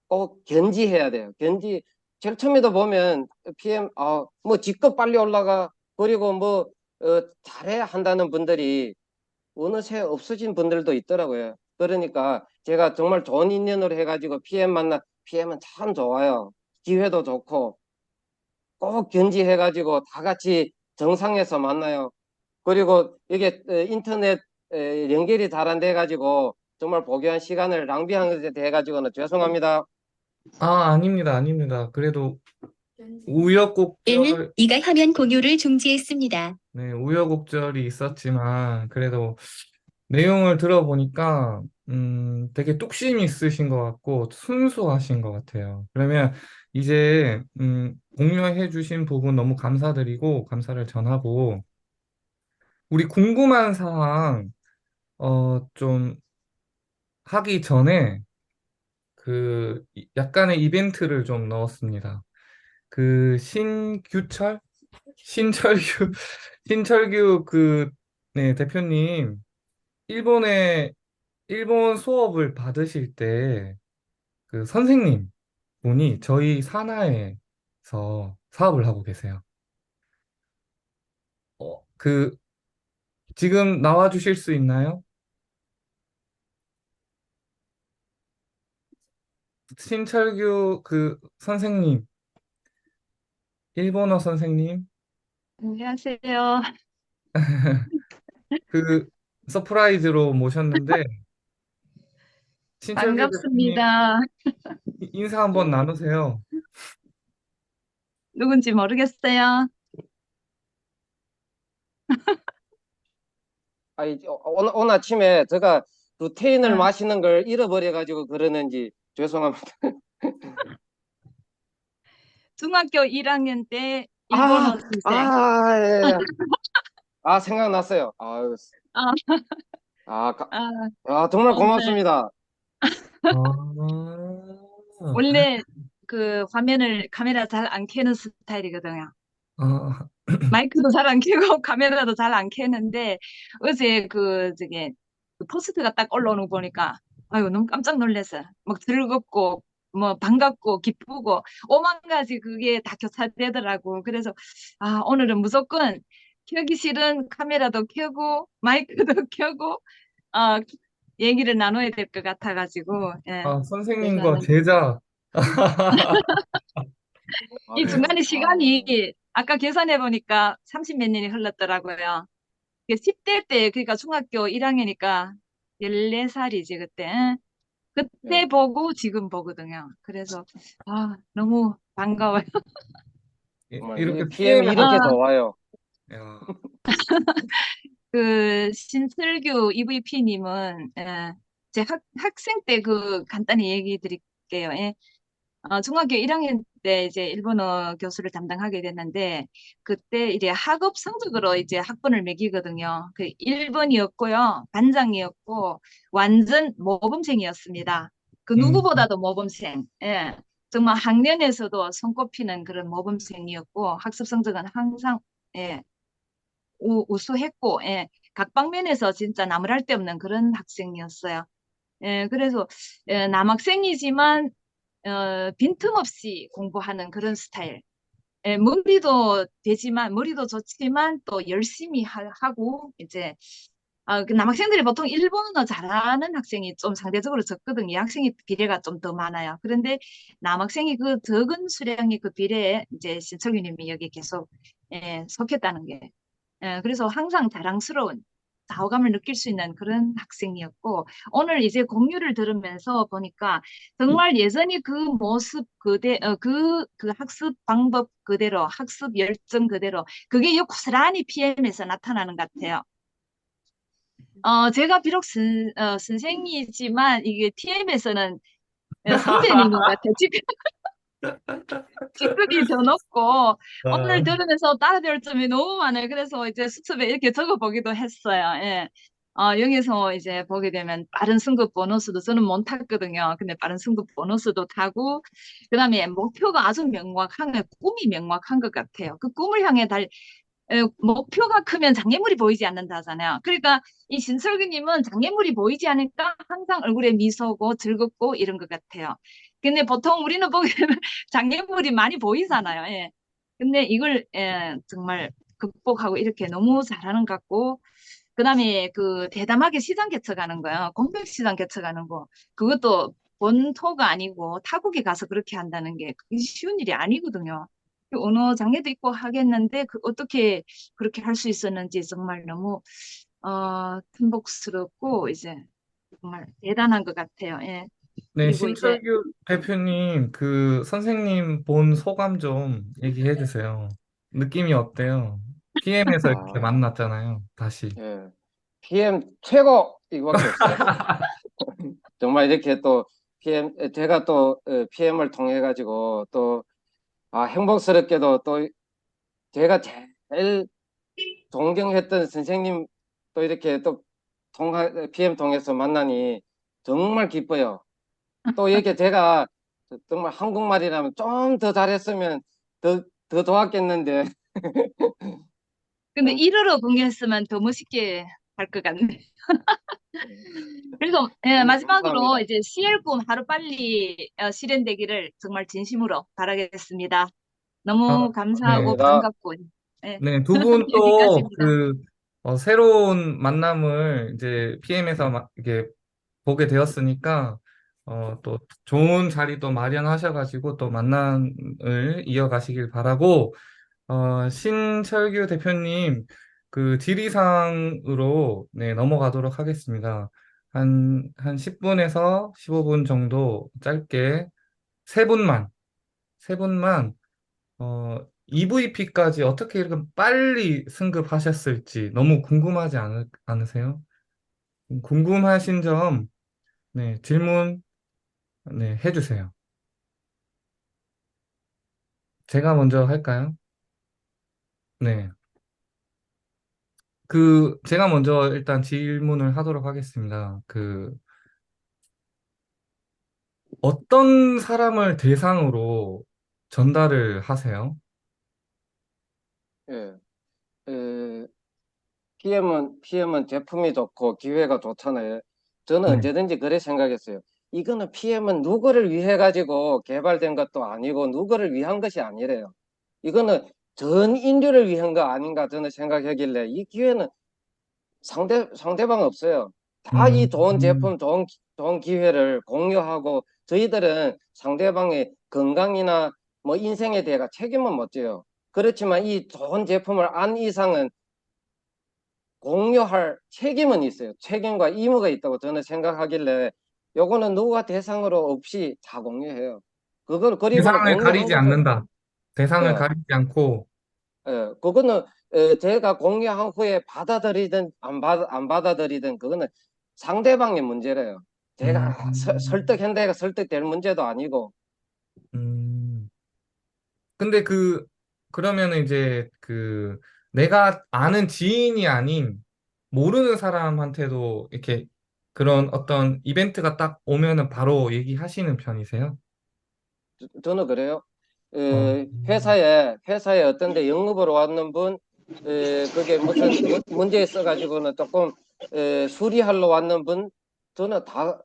꼭 견지해야 돼요. 제일 처음에도 보면 PM 뭐 직급 빨리 올라가 그리고 뭐 잘해야 한다는 분들이 어느새 없어진 분들도 있더라고요. 그러니까 제가 정말 좋은 인연으로 해가지고 PM은 참 좋아요. 기회도 좋고 꼭 견지해가지고 다 같이 정상에서 만나요. 그리고 이게 인터넷 연결이 잘 안 돼가지고 정말 보기한 시간을 낭비한 것에 대해 가지고는 죄송합니다. 아, 아닙니다, 아닙니다. 그래도 는 우여곡절, 이가 화면 공유를 중지했습니다. 네, 우여곡절이 있었지만, 그래도 내용을 들어보니까, 되게 뚝심이 있으신 것 같고, 순수하신 것 같아요. 그러면 이제, 공유해 주신 부분 너무 감사드리고, 감사를 전하고, 우리 궁금한 사항, 좀 하기 전에, 약간의 이벤트를 좀 넣었습니다. 그 신규철? 신철규, 신철규 네, 대표님, 일본 수업을 받으실 때, 그 선생님 분이 저희 산하에서 사업을 하고 계세요. 그, 지금 나와 주실 수 있나요? 신철규 선생님, 일본어 선생님, 안녕하세요. 그 서프라이즈로 모셨는데, 신철규 대표님 반갑습니다. 인사 한번 나누세요. 누군지 모르겠어요. 오늘 아침에 제가 루테인을 응. 마시는 걸 잃어버려가지고 그러는지 죄송합니다. 중학교 1학년 때 아, 일본어 선생. 예, 예. 생각났어요. 아유, 아, 아, 가- 아, 정말 네. 고맙습니다. 아, 원래 그 카메라 잘 안 켜는 스타일이거든요. 아, 마이크도 잘 안 켜고 카메라도 잘 안 켜는데 어제 그 포스트가 딱 올라오는 거 보니까 아유 너무 깜짝 놀랐어요. 막 즐겁고 뭐 반갑고 기쁘고 오만 가지 그게 다 교차되더라고. 그래서 오늘은 무조건 켜기 싫은 카메라도 켜고 마이크도 켜고 어 얘기를 나눠야 될 것 같아가지고 예. 그래서 선생님과 하는 제자. 이 중간에 아, 시간이 아까 계산해 보니까 30 몇 년이 흘렀더라고요. 10대 때, 그러니까 중학교 1학년이니까 14살이지, 그때. 응? 그때 네. 보고 지금 보거든요. 그래서, 너무 반가워요. 정말 이렇게 PM이 PM에 이렇게 아, 좋아요. 야, 신슬규 EVP님은, 제 학생 때 간단히 얘기 드릴게요. 예. 중학교 1학년 때 이제 일본어 교수를 담당하게 됐는데, 그때 이제 학업 성적으로 이제 학번을 매기거든요. 그 1번이었고요. 반장이었고, 완전 모범생이었습니다. 그 음, 누구보다도 모범생. 예. 정말 학년에서도 손꼽히는 그런 모범생이었고, 학습 성적은 항상, 예, 우수했고, 예. 각 방면에서 진짜 나무랄 데 없는 그런 학생이었어요. 예, 그래서 남학생이지만 빈틈없이 공부하는 그런 스타일. 예, 머리도 좋지만 또 열심히 하고 이제 그 남학생들이 보통 일본어 잘하는 학생이 좀 상대적으로 적거든요. 여학생이 비례가 좀 더 많아요. 그런데 남학생이 그 적은 수량의 그 비례에 이제 신철규님이 여기 계속 속했다는 게 그래서 항상 자랑스러운 자호감을 느낄 수 있는 그런 학생이었고 오늘 이제 공유를 들으면서 보니까 정말 예전에 그 모습 그 학습 방법 그대로 학습 열정 그대로 그게 고스란히 PM에서 나타나는 것 같아요. 제가 비록 선생이지만 이게 TM에서는 선배님 같아요. 직급이 더 높고 오늘 아, 들으면서 따라 배울 점이 너무 많아요. 그래서 이제 수첩에 이렇게 적어보기도 했어요. 예. 여기서 이제 보게 되면 빠른 승급 보너스도 저는 못 탔거든요. 근데 빠른 승급 보너스도 타고 그다음에 목표가 아주 명확한 꿈이 명확한 것 같아요. 그 꿈을 향해 목표가 크면 장애물이 보이지 않는다잖아요. 그러니까 이 신설기님은 장애물이 보이지 않으니까 항상 얼굴에 미소고 즐겁고 이런 것 같아요. 근데 보통 우리는 보게 되면 장애물이 많이 보이잖아요. 예. 근데 이걸 정말 극복하고 이렇게 너무 잘하는 것 같고 그다음에 그 대담하게 시장 개척하는 거요. 공백 시장 개척하는 거. 그것도 본토가 아니고 타국에 가서 그렇게 한다는 게 그게 쉬운 일이 아니거든요. 언어 장애도 있고 하겠는데 어떻게 그렇게 할 수 있었는지 정말 너무 흠복스럽고 이제 정말 대단한 것 같아요. 예. 네, 그리고 이제 신철규 대표님, 선생님 본 소감 좀 얘기해 주세요. 느낌이 어때요? PM에서 이렇게 아, 만났잖아요, 다시. 예. PM 최고 이거밖에 없어요. 정말 이렇게 또 제가 또 PM을 통해 가지고 또 행복스럽게도 또 제가 제일 존경했던 선생님 또 이렇게 또 PM 통해서 만나니 정말 기뻐요. 또 이렇게 제가 정말 한국말이라면 좀 더 잘했으면 더 좋았겠는데 근데 어, 1어로 공유했으면 더 멋있게 할 것 같네. 그래서 예, 너무 마지막으로 감사합니다. 이제 CL 꿈 하루빨리 실현되기를 정말 진심으로 바라겠습니다. 아, 너무 감사하고 네. 감사합니다. 반갑고 예, 네, 두 분 또 여기까지입니다. 그 새로운 만남을 이제 PM에서 이게 보게 되었으니까 또 좋은 자리도 마련하셔가지고 또 만남을 이어가시길 바라고 신철규 대표님 그 질의사항으로 네, 넘어가도록 하겠습니다. 한 10분에서 15분 정도 짧게 세 분만 EVP까지 어떻게 이렇게 빨리 승급하셨을지 너무 궁금하지 않으세요? 궁금하신 점, 네, 질문, 네, 해주세요. 제가 먼저 할까요? 네. 제가 먼저 일단 질문을 하도록 하겠습니다. 어떤 사람을 대상으로 전달을 하세요? 예. PM은 제품이 좋고 기회가 좋잖아요. 저는 네. 언제든지 그래 생각했어요. 이거는 PM은 누구를 위해 가지고 개발된 것도 아니고 누구를 위한 것이 아니래요. 이거는 전 인류를 위한 거 아닌가 저는 생각하길래 이 기회는 상대방 없어요. 다 이 좋은 음, 제품, 좋은 기회를 공유하고 저희들은 상대방의 건강이나 뭐 인생에 대해 책임은 못 져요. 그렇지만 이 좋은 제품을 안 이상은 공유할 책임은 있어요. 책임과 의무가 있다고 저는 생각하길래 요거는 누가 대상으로 없이 다 공유해요. 그리고는 대상을 공유한 가리지 것은 않는다. 대상을 예, 가리지 않고, 그거는 제가 공유한 후에 받아들이든 안 받아들이든 그거는 상대방의 문제래요. 제가 음, 설득한다가 설득될 문제도 아니고 음. 근데 그러면은 이제 내가 아는 지인이 아닌 모르는 사람한테도 이렇게 그런 어떤 이벤트가 딱 오면은 바로 얘기하시는 편이세요? 저는 그래요. 어, 회사에 어떤 데 영업으로 왔는 분, 그게 무슨 문제 있어가지고는 조금 수리하러 왔는 분, 저는 다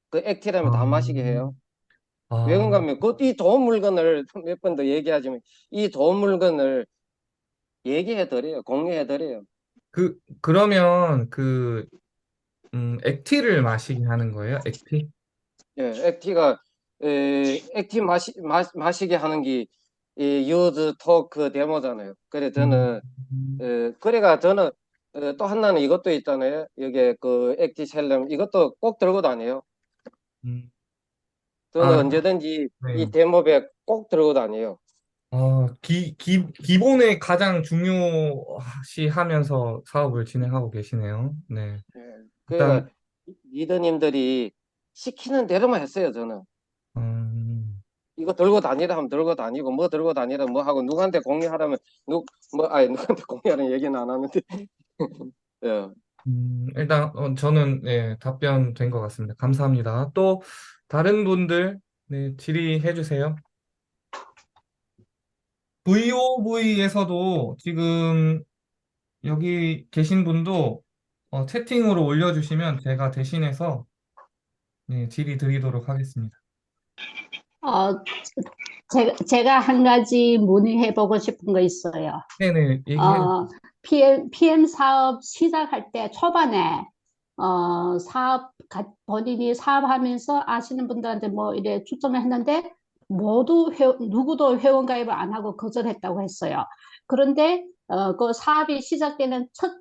그 액티라면 다 마시게 해요. 왜 아, 그런가 하면 이 좋은 물건을 몇 번 더 얘기하지만 이 좋은 물건을 얘기해 드려요. 공유해 드려요. 그러면 액티를 마시게 하는 거예요? 액티? 예, 액티 마시게 하는 게 유즈 토크 데모잖아요. 그래 음, 저는 그래가 저는 또 하나는 이것도 있잖아요. 여기 그 액티 셀럼 이것도 꼭 들고 다녀요. 음. 저는 아, 언제든지 이 네. 데모백 꼭 들고 다녀요. 기본에 가장 중요시 하면서 사업을 진행하고 계시네요. 네. 예, 일단, 그러니까 리더님들이 시키는 대로만 했어요. 저는 음, 이거 들고 다니라 하면 들고 다니고 뭐 들고 다니라 뭐 하고 누구한테 공유하라면 누구한테 공유하는 얘기는 안 하는데 예. 일단, 저는, 네, 답변 된 것 같습니다. 감사합니다. 또, 다른 분들, 네, 질의해 주세요. VOV에서도 지금 여기 계신 분도 채팅으로 올려주시면 제가 대신해서 네, 질의 드리도록 하겠습니다. 어, 제가 한 가지 문의해보고 싶은 거 있어요. 네네, 얘기해 주세요. 어, PM 사업 시작할 때 초반에, 본인이 사업하면서 아시는 분들한테 뭐 이래 추천을 했는데, 누구도 회원가입을 안 하고 거절했다고 했어요. 그런데, 그 사업이 시작되는 첫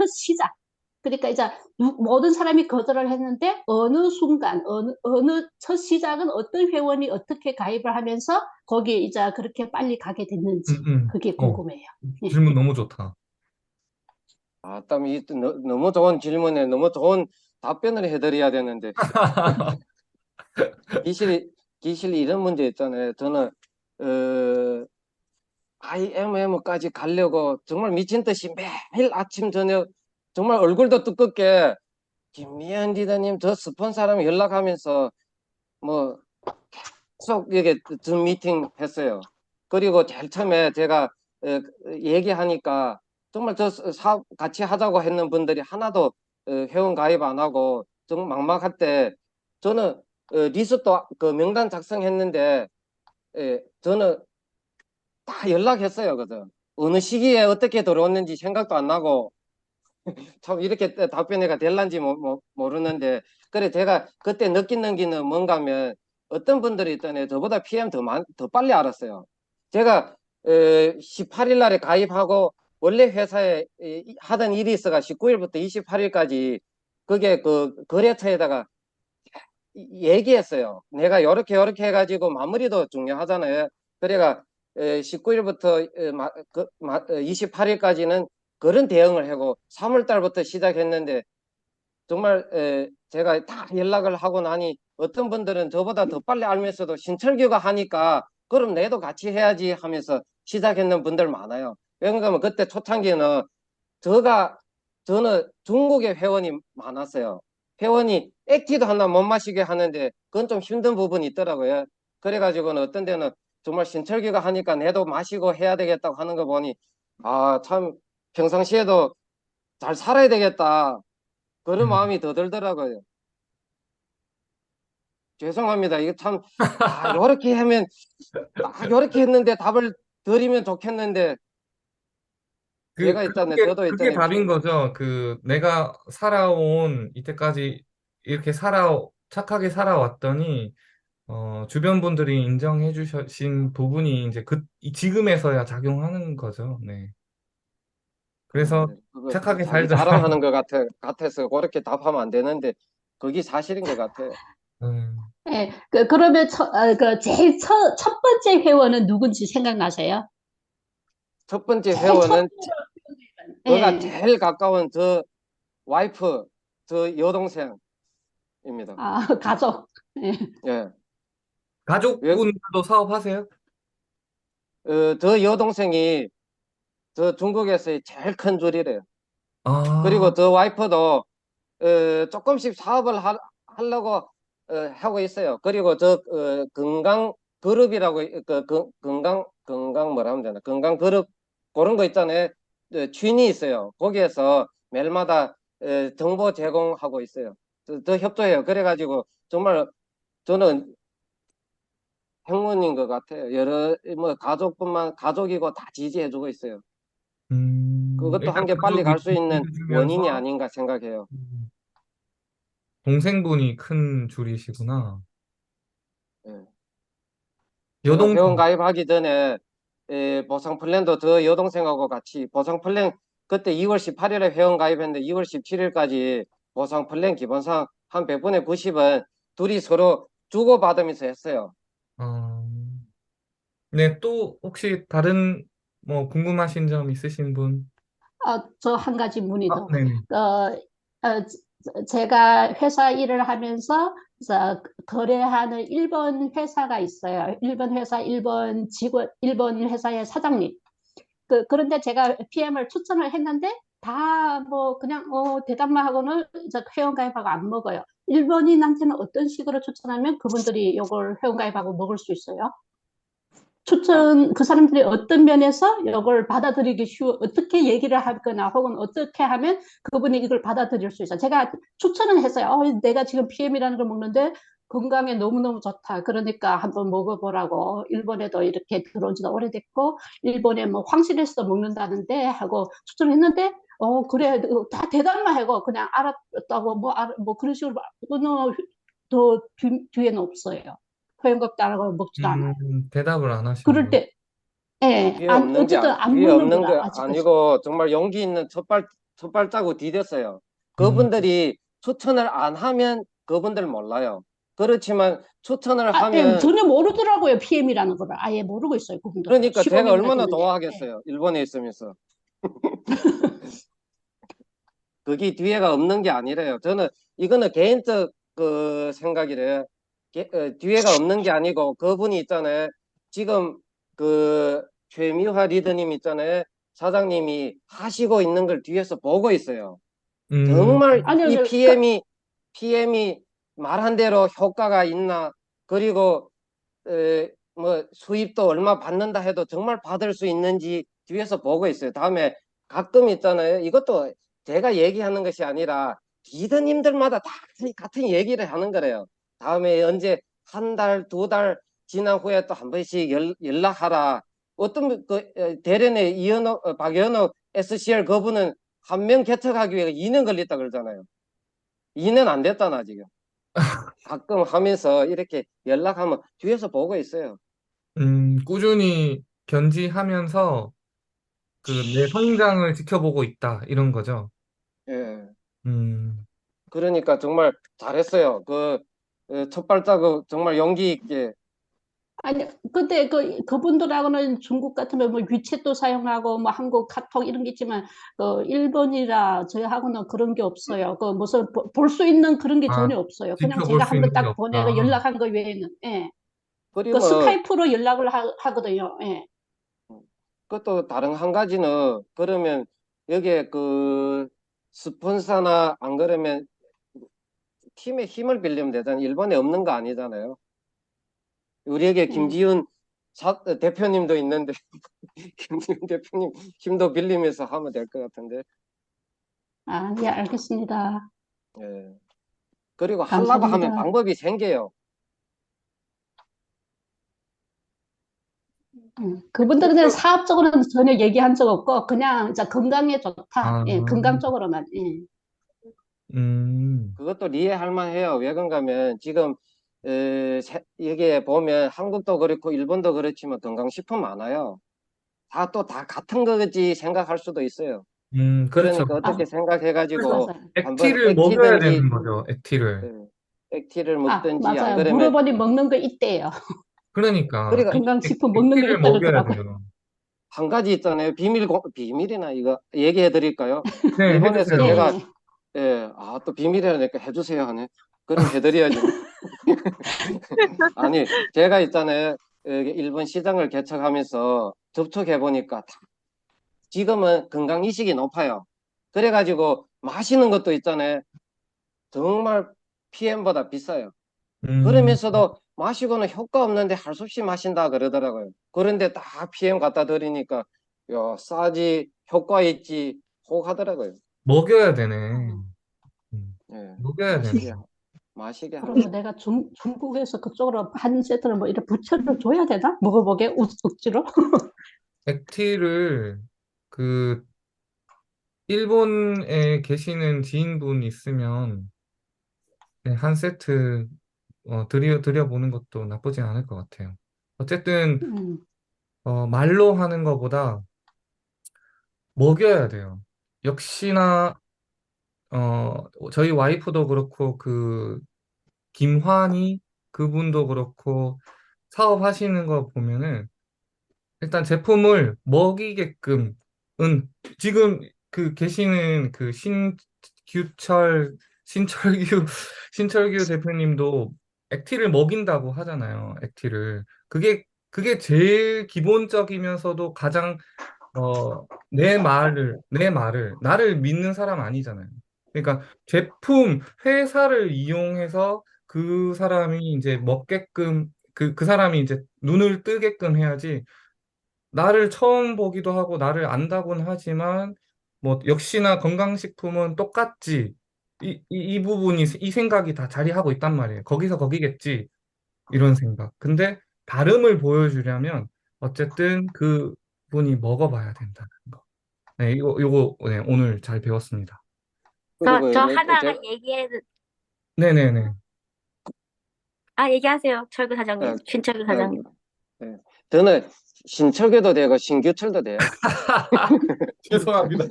시작. 그러니까 이제 모든 사람이 거절을 했는데 어느 순간 어느 첫 시작은 어떤 회원이 어떻게 가입을 하면서 거기에 이제 그렇게 빨리 가게 됐는지 음, 음. 그게 궁금해요. 예. 질문 너무 좋다. 너무 좋은 질문에 너무 좋은 답변을 해드려야 되는데 기실 기실 이런 문제 있잖아요. 저는 IMM까지 가려고 정말 미친 듯이 매일 아침 저녁 정말 얼굴도 두껍게 김미연 리더님 저 스폰서랑 연락하면서 뭐 계속 이게 줌 미팅 했어요. 그리고 제일 처음에 제가 얘기하니까 정말 저 사업 같이 하자고 했는 분들이 하나도 회원 가입 안 하고 좀 막막할 때 저는 리스트 그 명단 작성했는데 저는 다 연락했어요. 그죠? 어느 시기에 어떻게 들어왔는지 생각도 안 나고 참 이렇게 답변해가 될란지 모르는데 그래 제가 그때 느끼는 게는 뭔가 하면 어떤 분들이 있더니 저보다 PM 더 빨리 알았어요. 제가 18일 날에 가입하고 원래 회사에 하던 일이 있어가 19일부터 28일까지 그게 그 거래처에다가 얘기했어요. 내가 요렇게 해가지고 마무리도 중요하잖아요. 그래가 19일부터 28일까지는 그런 대응을 하고 3월 달부터 시작했는데 정말 제가 다 연락을 하고 나니 어떤 분들은 저보다 더 빨리 알면서도 신철규가 하니까 그럼 내도 같이 해야지 하면서 시작했는 분들 많아요. 왜냐하면 그때 초창기에는 저는 중국에 회원이 많았어요. 회원이 액티도 하나 못 마시게 하는데 그건 좀 힘든 부분이 있더라고요. 그래가지고는 어떤 데는 정말 신철규가 하니까 내도 마시고 해야 되겠다고 하는 거 보니 아, 참 평상시에도 잘 살아야 되겠다. 그런 음. 마음이 더 들더라고요. 죄송합니다. 이거 참, 요렇게 하면, 요렇게 했는데 답을 드리면 좋겠는데, 제가 있잖아요. 저도 그게 있잖아요. 답인 거죠. 그 내가 살아온 이때까지 이렇게 착하게 살아왔더니 주변 분들이 인정해 주신 부분이 이제 지금에서야 작용하는 거죠. 네. 그래서 그거 착하게 자기 살자. 자랑하는 것 같아서 그렇게 답하면 안 되는데, 그게 사실인 것 같아요. 음, 예, 그러면 제일 첫 번째 회원은 누군지 생각나세요? 첫 번째 제일 첫 회원은 저가 예. 제일 가까운 저 와이프, 저 여동생입니다. 아, 가족. 예. 예. 왜, 가족분들도 사업하세요? 저 여동생이 저 중국에서의 제일 큰 줄이래요. 아, 그리고 저 와이프도 조금씩 사업을 하려고 하고 있어요. 그리고 저 건강 그룹이라고 건강 뭐라 하면 되나 건강 그룹 그런 거 있잖아요. 취인이 있어요. 거기에서 매일마다 정보 제공하고 있어요. 더 협조해요. 그래가지고 정말 저는 행운인 것 같아요. 여러 뭐 가족이고 다 지지해주고 있어요. 그것도 일단 한 게 빨리 가족이 갈 수 있는 원인이 주면서 아닌가 생각해요. 동생분이 큰 줄이시구나. 예. 제가 여동생. 회원 가입하기 전에 보상 플랜도 저 여동생하고 같이 보상 플랜 그때 2월 18일에 회원 가입했는데 2월 17일까지 보상 플랜 기본상 한 100분의 90은 둘이 서로 주고받으면서 했어요. 어, 네, 또 혹시 다른 뭐 궁금하신 점 있으신 분? 저 한 가지 문의 더. 네네. 제가 회사 일을 하면서 거래하는 일본 회사가 있어요. 일본 회사, 일본 직원, 일본 회사의 사장님. 그런데 제가 PM을 추천을 했는데 다 뭐 그냥 대답만 하고는 이제 회원가입하고 안 먹어요. 일본인한테는 어떤 식으로 추천하면 그분들이 이걸 회원가입하고 먹을 수 있어요? 그 사람들이 어떤 면에서 이걸 받아들이기 어떻게 얘기를 하거나 혹은 어떻게 하면 그분이 이걸 받아들일 수 있어요. 제가 추천은 했어요. 내가 지금 PM이라는 걸 먹는데 건강에 너무너무 좋다. 그러니까 한번 먹어보라고. 일본에도 이렇게 들어온 지도 오래됐고, 일본에 뭐 황실에서도 먹는다는데 하고 추천을 했는데, 그래. 다 대답만 하고 그냥 알았다고 뭐 그런 식으로 더 뒤에는 없어요. 소용겁도 안 하고 먹지도 않아요. 대답을 안 그럴 하시는구나. 때, 예, 어쨌든 안 뒤에 없는 거 먹는구나, 아직까지. 아니고 정말 용기 있는 첫 발자국 디뎠어요. 음, 그분들이 추천을 안 하면 그분들 몰라요. 그렇지만 추천을 예, 하면 전혀 모르더라고요, PM이라는 거를. 아예 모르고 있어요, 그분들은. 그러니까 제가 15년이나 얼마나 됐는데. 예. 좋아하겠어요. 일본에 있으면서. 그게 뒤에가 없는 게 아니래요. 저는 이거는 개인적 그 생각이래요. 뒤에가 없는 게 아니고 그분이 있잖아요. 지금 그 최미화 리더님 있잖아요. 사장님이 하시고 있는 걸 뒤에서 보고 있어요. 음, 정말 아니요, 이 PM이 말한 대로 효과가 있나? 그리고 뭐 수입도 얼마 받는다 해도 정말 받을 수 있는지 뒤에서 보고 있어요. 다음에 가끔 있잖아요. 이것도 제가 얘기하는 것이 아니라 리더님들마다 다 같은 얘기를 하는 거래요. 다음에 언제 한 달, 두 달 지난 후에 또 한 번씩 연락하라. 어떤 대련의 박연호 SCR 그분은 한 명 개척하기 위해 2년 걸렸다 그러잖아요. 2년 안 됐잖아 지금. 가끔 하면서 이렇게 연락하면 뒤에서 보고 있어요. 꾸준히 견지하면서 그 내 성장을 지켜보고 있다 이런 거죠. 예. 음, 그러니까 정말 잘했어요. 첫 발자국 정말 용기 있게. 아니, 근데 그분들하고는 중국 같으면 뭐 위챗도 사용하고 뭐 한국 카톡 이런 게 있지만, 일본이라 저희하고는 그런 게 없어요. 무슨 볼 수 있는 그런 게 아, 전혀 없어요. 그냥 지켜볼 제가 수 한번 있는 게 딱 보내고 없다. 연락한 거 외에는, 예. 그러면 스카이프로 연락을 하거든요. 예. 그것도 다른 한 가지는 그러면 여기에 스폰서나 안 그러면 팀의 힘을 빌리면 되잖아요. 일본에 없는 거 아니잖아요. 우리에게 김지훈 대표님도 있는데 김지훈 대표님 힘도 빌리면서 하면 될 것 같은데. 아, 예, 알겠습니다. 예. 그리고 하려고 하면 감사합니다. 방법이 생겨요. 그분들은 사업적으로는 전혀 얘기한 적 없고, 그냥 진짜 건강에 좋다. 아, 예, 건강 쪽으로만. 예. 그것도 이해할 만해요. 왜 그런가면 지금 여기에 보면 한국도 그렇고 일본도 그렇지만 건강식품 많아요. 다 같은 거지 생각할 수도 있어요. 그렇죠. 그러니까 어떻게 아, 생각해가지고 맞아요. 한번 액티를 먹여야 액티든지 되는 거죠, 액티를. 액티를 아, 먹든지 안 맞아요. 그러면 물어보니 먹는 거 있대요. 그러니까 그러니까 건강식품 먹는 거 액티를 있다 먹여야 그러더라고요. 돼요. 한 가지 있잖아요. 비밀이나 이거 얘기해 드릴까요? 네, 일본에서 해주세요. 제가 예. 또 비밀이라니까 해주세요 하네. 그럼 해드려야지. 아니, 제가 있잖아요. 여기 일본 시장을 개척하면서 접촉해 보니까 지금은 건강 이식이 높아요. 그래가지고 마시는 것도 있잖아요. 정말 PM보다 비싸요. 음, 그러면서도 마시고는 효과 없는데 할 수 없이 마신다 그러더라고요. 그런데 딱 PM 갖다 드리니까 야, 싸지, 효과 있지, 혹 하더라고요. 먹여야 되네. 어, 예, 먹여야 되네. 마시게 그러면 하면서. 내가 중국에서 그쪽으로 한 세트를 뭐 이렇게 부채를 줘야 되나? 먹어보게 억지로? 액티를 그 일본에 계시는 지인분 있으면 네, 한 세트 드려보는 것도 나쁘지 않을 것 같아요. 어쨌든 음, 말로 하는 것보다 먹여야 돼요. 역시나 저희 와이프도 그렇고 그 김환희 그분도 그렇고 사업하시는 거 보면은 일단 제품을 먹이게끔은 지금 그 계시는 그 신철규 신철규 대표님도 액티를 먹인다고 하잖아요. 액티를 그게 제일 기본적이면서도 가장 내 말을 나를 믿는 사람 아니잖아요. 그러니까 제품 회사를 이용해서 그 사람이 이제 먹게끔 그 사람이 이제 눈을 뜨게끔 해야지 나를 처음 보기도 하고 나를 안다고는 하지만 뭐 역시나 건강식품은 똑같지. 이 부분이 이 생각이 다 자리하고 있단 말이에요. 거기서 거기겠지. 이런 생각. 근데 다름을 보여주려면 어쨌든 그 분이 먹어봐야 된다는 거. 네, 이거 네, 오늘 잘 배웠습니다. 그리고 저 하나 얘기해도, 네네네. 얘기하세요. 철구 사장님, 어, 신철구 어, 사장님. 저는 신철교도 되고 신규철도 돼요. 죄송합니다.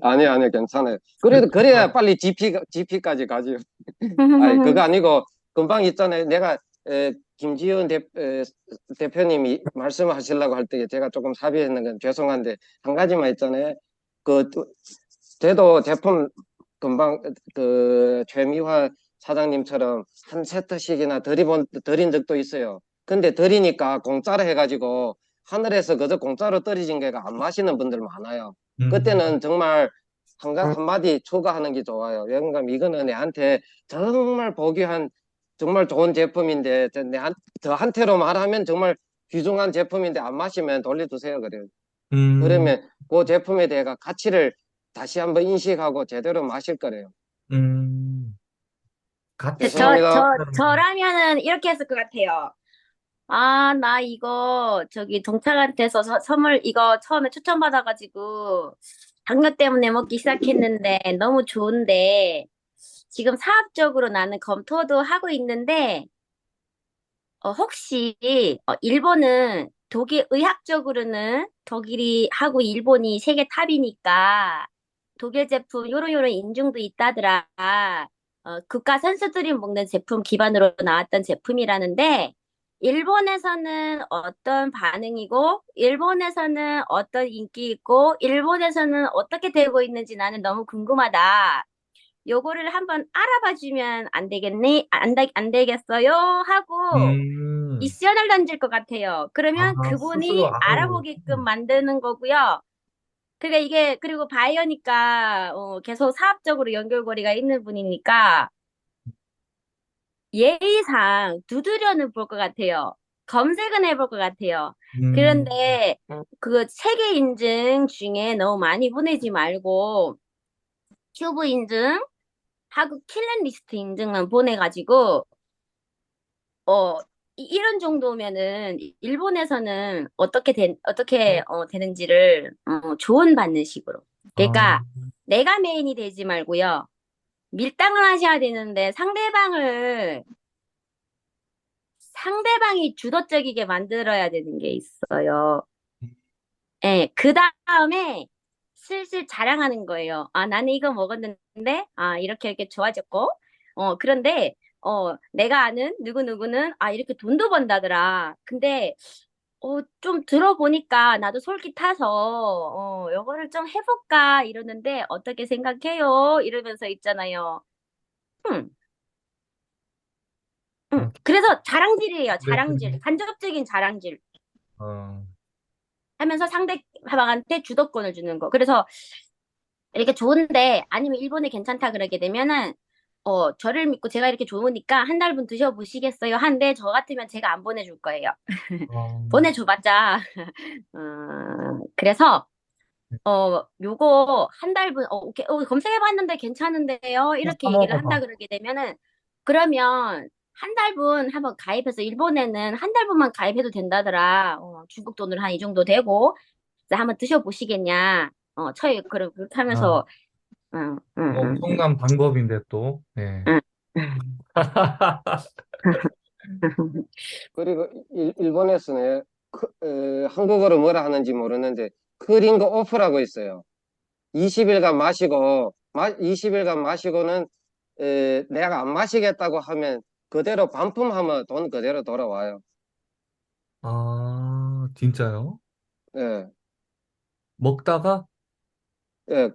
아니, 괜찮아요. 그래도 그래야 빨리 GP까지 가죠. 아니, 그거 아니고, 금방 있잖아요. 내가, 김지훈 대표님이 말씀하시려고 할 때 제가 조금 삽입했는 건 죄송한데, 한 가지만 있잖아요. 저도 제품 금방, 최미화 사장님처럼 한 세트씩이나 드린 적도 있어요. 근데 드리니까 공짜로 해가지고, 하늘에서 그저 공짜로 떨어진 게가 안 마시는 분들 많아요. 음, 그때는 정말 한마디 초과하는 게 좋아요. 영감, 이거는 내한테 정말 보기한 정말 좋은 제품인데, 저한테로 말하면 정말 귀중한 제품인데 안 마시면 돌려주세요. 그래요. 음, 그러면 그 제품에 대해 가치를 다시 한번 인식하고 제대로 마실 거래요. 음, 가치. 죄송합니다. 저라면은 이렇게 했을 것 같아요. 아, 나 이거 저기 동창한테서 선물 이거 처음에 추천받아가지고 당뇨 때문에 먹기 시작했는데 너무 좋은데 지금 사업적으로 나는 검토도 하고 있는데 혹시 일본은 독일 의학적으로는 독일이 하고 일본이 세계 탑이니까 독일 제품 요런 인증도 있다더라. 국가 선수들이 먹는 제품 기반으로 나왔던 제품이라는데 일본에서는 어떤 반응이고 일본에서는 어떤 인기 있고 일본에서는 어떻게 되고 있는지 나는 너무 궁금하다. 요거를 한번 알아봐 주면 안 되겠니? 안 되겠어요? 하고 음, 미션을 던질 것 같아요. 그러면 스스로 그분이 알아보고. 알아보게끔 만드는 거고요. 그러니까 이게 그리고 바이오니까 계속 사업적으로 연결고리가 있는 분이니까 예의상 두드려는 볼 것 같아요. 검색은 해볼 것 같아요. 음, 그런데 그 세계 인증 중에 너무 많이 보내지 말고 큐브 인증 하고 킬링리스트 인증만 보내가지고 어 이런 정도면은 일본에서는 어떻게 되는지를 조언받는 식으로. 아, 그러니까 내가 메인이 되지 말고요. 밀당을 하셔야 되는데 상대방이 주도적이게 만들어야 되는 게 있어요. 예, 그 다음에 슬슬 자랑하는 거예요. 아, 나는 이거 먹었는데, 아, 이렇게 좋아졌고, 그런데, 내가 아는 누구누구는, 아, 이렇게 돈도 번다더라. 근데, 좀 들어보니까 나도 솔깃타서, 요거를 좀 해볼까 이러는데, 어떻게 생각해요? 이러면서 있잖아요. 음, 아, 그래서 자랑질이에요, 네, 자랑질. 간접적인 자랑질. 어, 하면서 상대방한테 주도권을 주는 거. 그래서 이렇게 좋은데 아니면 일본에 괜찮다 그러게 되면은 저를 믿고 제가 이렇게 좋으니까 한 달분 드셔보시겠어요? 한데 저 같으면 제가 안 보내줄 거예요. 어, 보내줘봤자 그래서 요거 한 달분 오케이 검색해봤는데 괜찮은데요? 이렇게 얘기를 한다 사먹어봐. 그러게 되면은 그러면 한 달분 한번 가입해서 일본에는 한 달분만 가입해도 된다더라. 중국 돈으로 한 이 정도 되고 그래서 한번 드셔보시겠냐? 그렇게 아, 하면서 응, 응, 응, 응, 엄청난 방법인데 또, 네. 응. 그리고 일본에서는 한국어로 뭐라 하는지 모르는데 크링거 오프라고 있어요. 20일간 마시고 20일간 마시고는 내가 안 마시겠다고 하면 그대로 반품하면 돈 그대로 돌아와요. 아, 진짜요? 예, 먹다가, 예,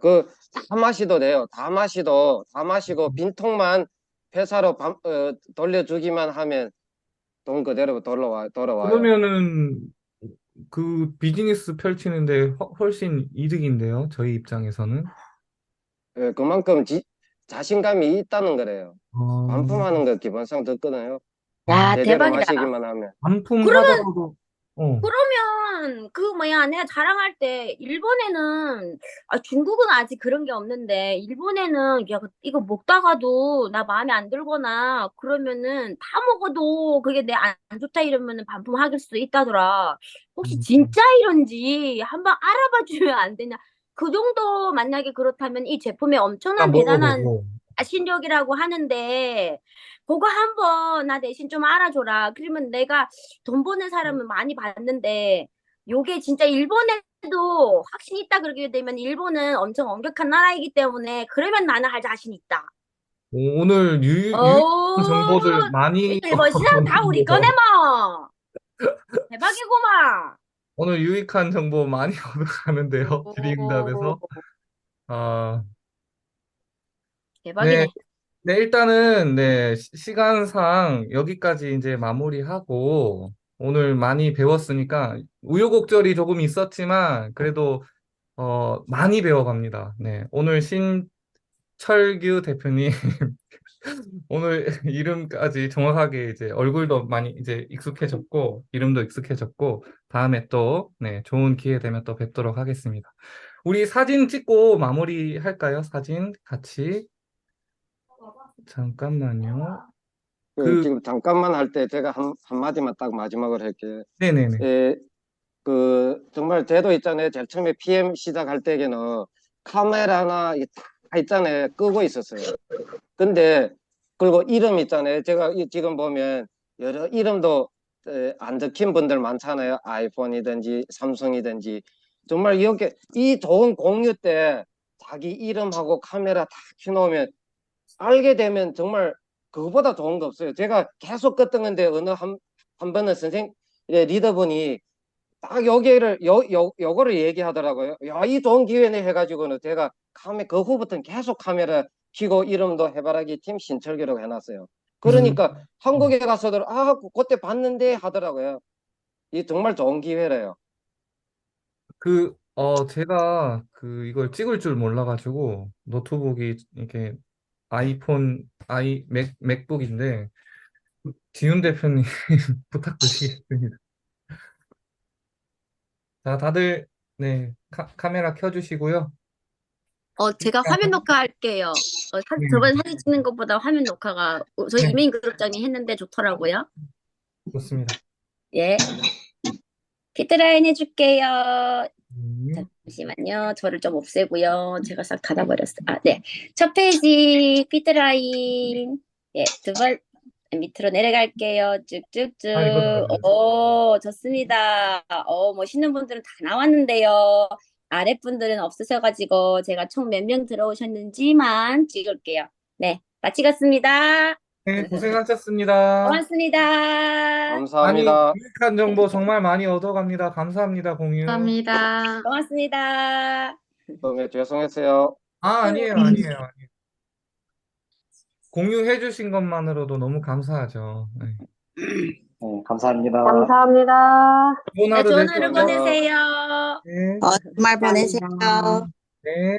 다 마시도 돼요. 다 마시고 빈통만 회사로 돌려주기만 하면 돈 그대로 돌아와요. 그러면은 그 비즈니스 펼치는데 훨씬 이득인데요, 저희 입장에서는. 예, 그만큼 자신감이 있다는 거래요. 어, 반품하는 거 기본상 듣거든요. 야, 제대로 대박이다. 마시기만 하면. 그러면 반품하다가도, 어, 그러면 그 뭐야 내가 자랑할 때 일본에는 중국은 아직 그런 게 없는데 일본에는 야 이거 먹다가도 나 마음에 안 들거나 그러면은 다 먹어도 그게 내 안 좋다 이러면은 반품할 수 있다더라. 혹시 음, 진짜 이런지 한번 알아봐 주면 안 되냐? 그 정도 만약에 그렇다면 이 제품에 다 엄청난 대단한 먹어보고. 신력이라고 하는데 그거 한번 나 대신 좀 알아줘라. 그러면 내가 돈 버는 사람은 많이 봤는데 요게 진짜 일본에도 확신 있다 그러게 되면 일본은 엄청 엄격한 나라이기 때문에 그러면 나는 할 자신 있다. 오늘 유익한 어우, 정보들 많이 일본 시장 다 우리 거네 얻어가는데요. 뭐. 대박이구만. 오늘 유익한 정보 많이 얻어가는데요, 오, 질의응답에서. 아, 네, 대박이네. 네, 일단은, 네, 시간상 여기까지 이제 마무리하고, 오늘 많이 배웠으니까, 우여곡절이 조금 있었지만, 그래도, 많이 배워갑니다. 네, 오늘 철규 대표님 오늘 이름까지 정확하게 이제 얼굴도 많이 이제 익숙해졌고 이름도 익숙해졌고 다음에 또 네, 좋은 기회 되면 또 뵙도록 하겠습니다. 우리 사진 찍고 마무리할까요? 사진 같이 잠깐만요. 그 지금 잠깐만 할 때 제가 한마디만 딱 마지막으로 할게요. 네네네. 예, 정말 제도 있잖아요. 제일 처음에 PM 시작할 때에는 카메라나 다 있잖아요. 끄고 있었어요. 근데, 그리고 이름 있잖아요. 제가 지금 보면 여러 이름도 안 적힌 분들 많잖아요. 아이폰이든지 삼성이든지. 정말 이렇게 이 좋은 공유 때 자기 이름하고 카메라 다 켜놓으면 알게 되면 정말 그거보다 좋은 거 없어요. 제가 계속 끄떡는데 어느 한 번은 리더분이 딱 요거를 얘기하더라고요. 야, 이 좋은 기회네 해가지고는 제가 그 후부터는 계속 카메라 켜고 이름도 해바라기 팀 신철기라고 해놨어요. 그러니까 한국에 가서도 그때 봤는데 하더라고요. 이 정말 좋은 기회래요. 제가 이걸 찍을 줄 몰라가지고 노트북이 이렇게 맥북인데 지훈 대표님 부탁드리겠습니다. 자, 다들 네, 카메라 켜주시고요. 제가 화면 녹화할게요. 네, 저번에 사진 찍는 것보다 화면 녹화가 저희 네, 이민 그룹장이 했는데 좋더라고요. 좋습니다. 예. 피트라인 해줄게요. 음, 잠시만요. 저를 좀 없애고요. 제가 싹 닫아버렸어요. 네. 첫 페이지 피트라인. 예, 두 번 밑으로 내려갈게요. 쭉쭉쭉. 이거 맞아요. 오, 좋습니다. 멋있는 분들은 다 나왔는데요. 아랫분들은 없으셔가지고 제가 총 몇 명 들어오셨는지만 찍을게요. 네, 마치겠습니다. 네, 고생하셨습니다. 고맙습니다. 감사합니다. 유익한 정보 정말 많이 얻어갑니다. 감사합니다, 공유. 감사합니다. 고맙습니다. 죄송했어요. 아니에요, 아니에요. 공유해 주신 것만으로도 너무 감사하죠. 네. 네, 감사합니다. 좋은 네, 하루 좋은 되세요. 하루 보내세요. 네, 주말 보내세요. 감사합니다. 네.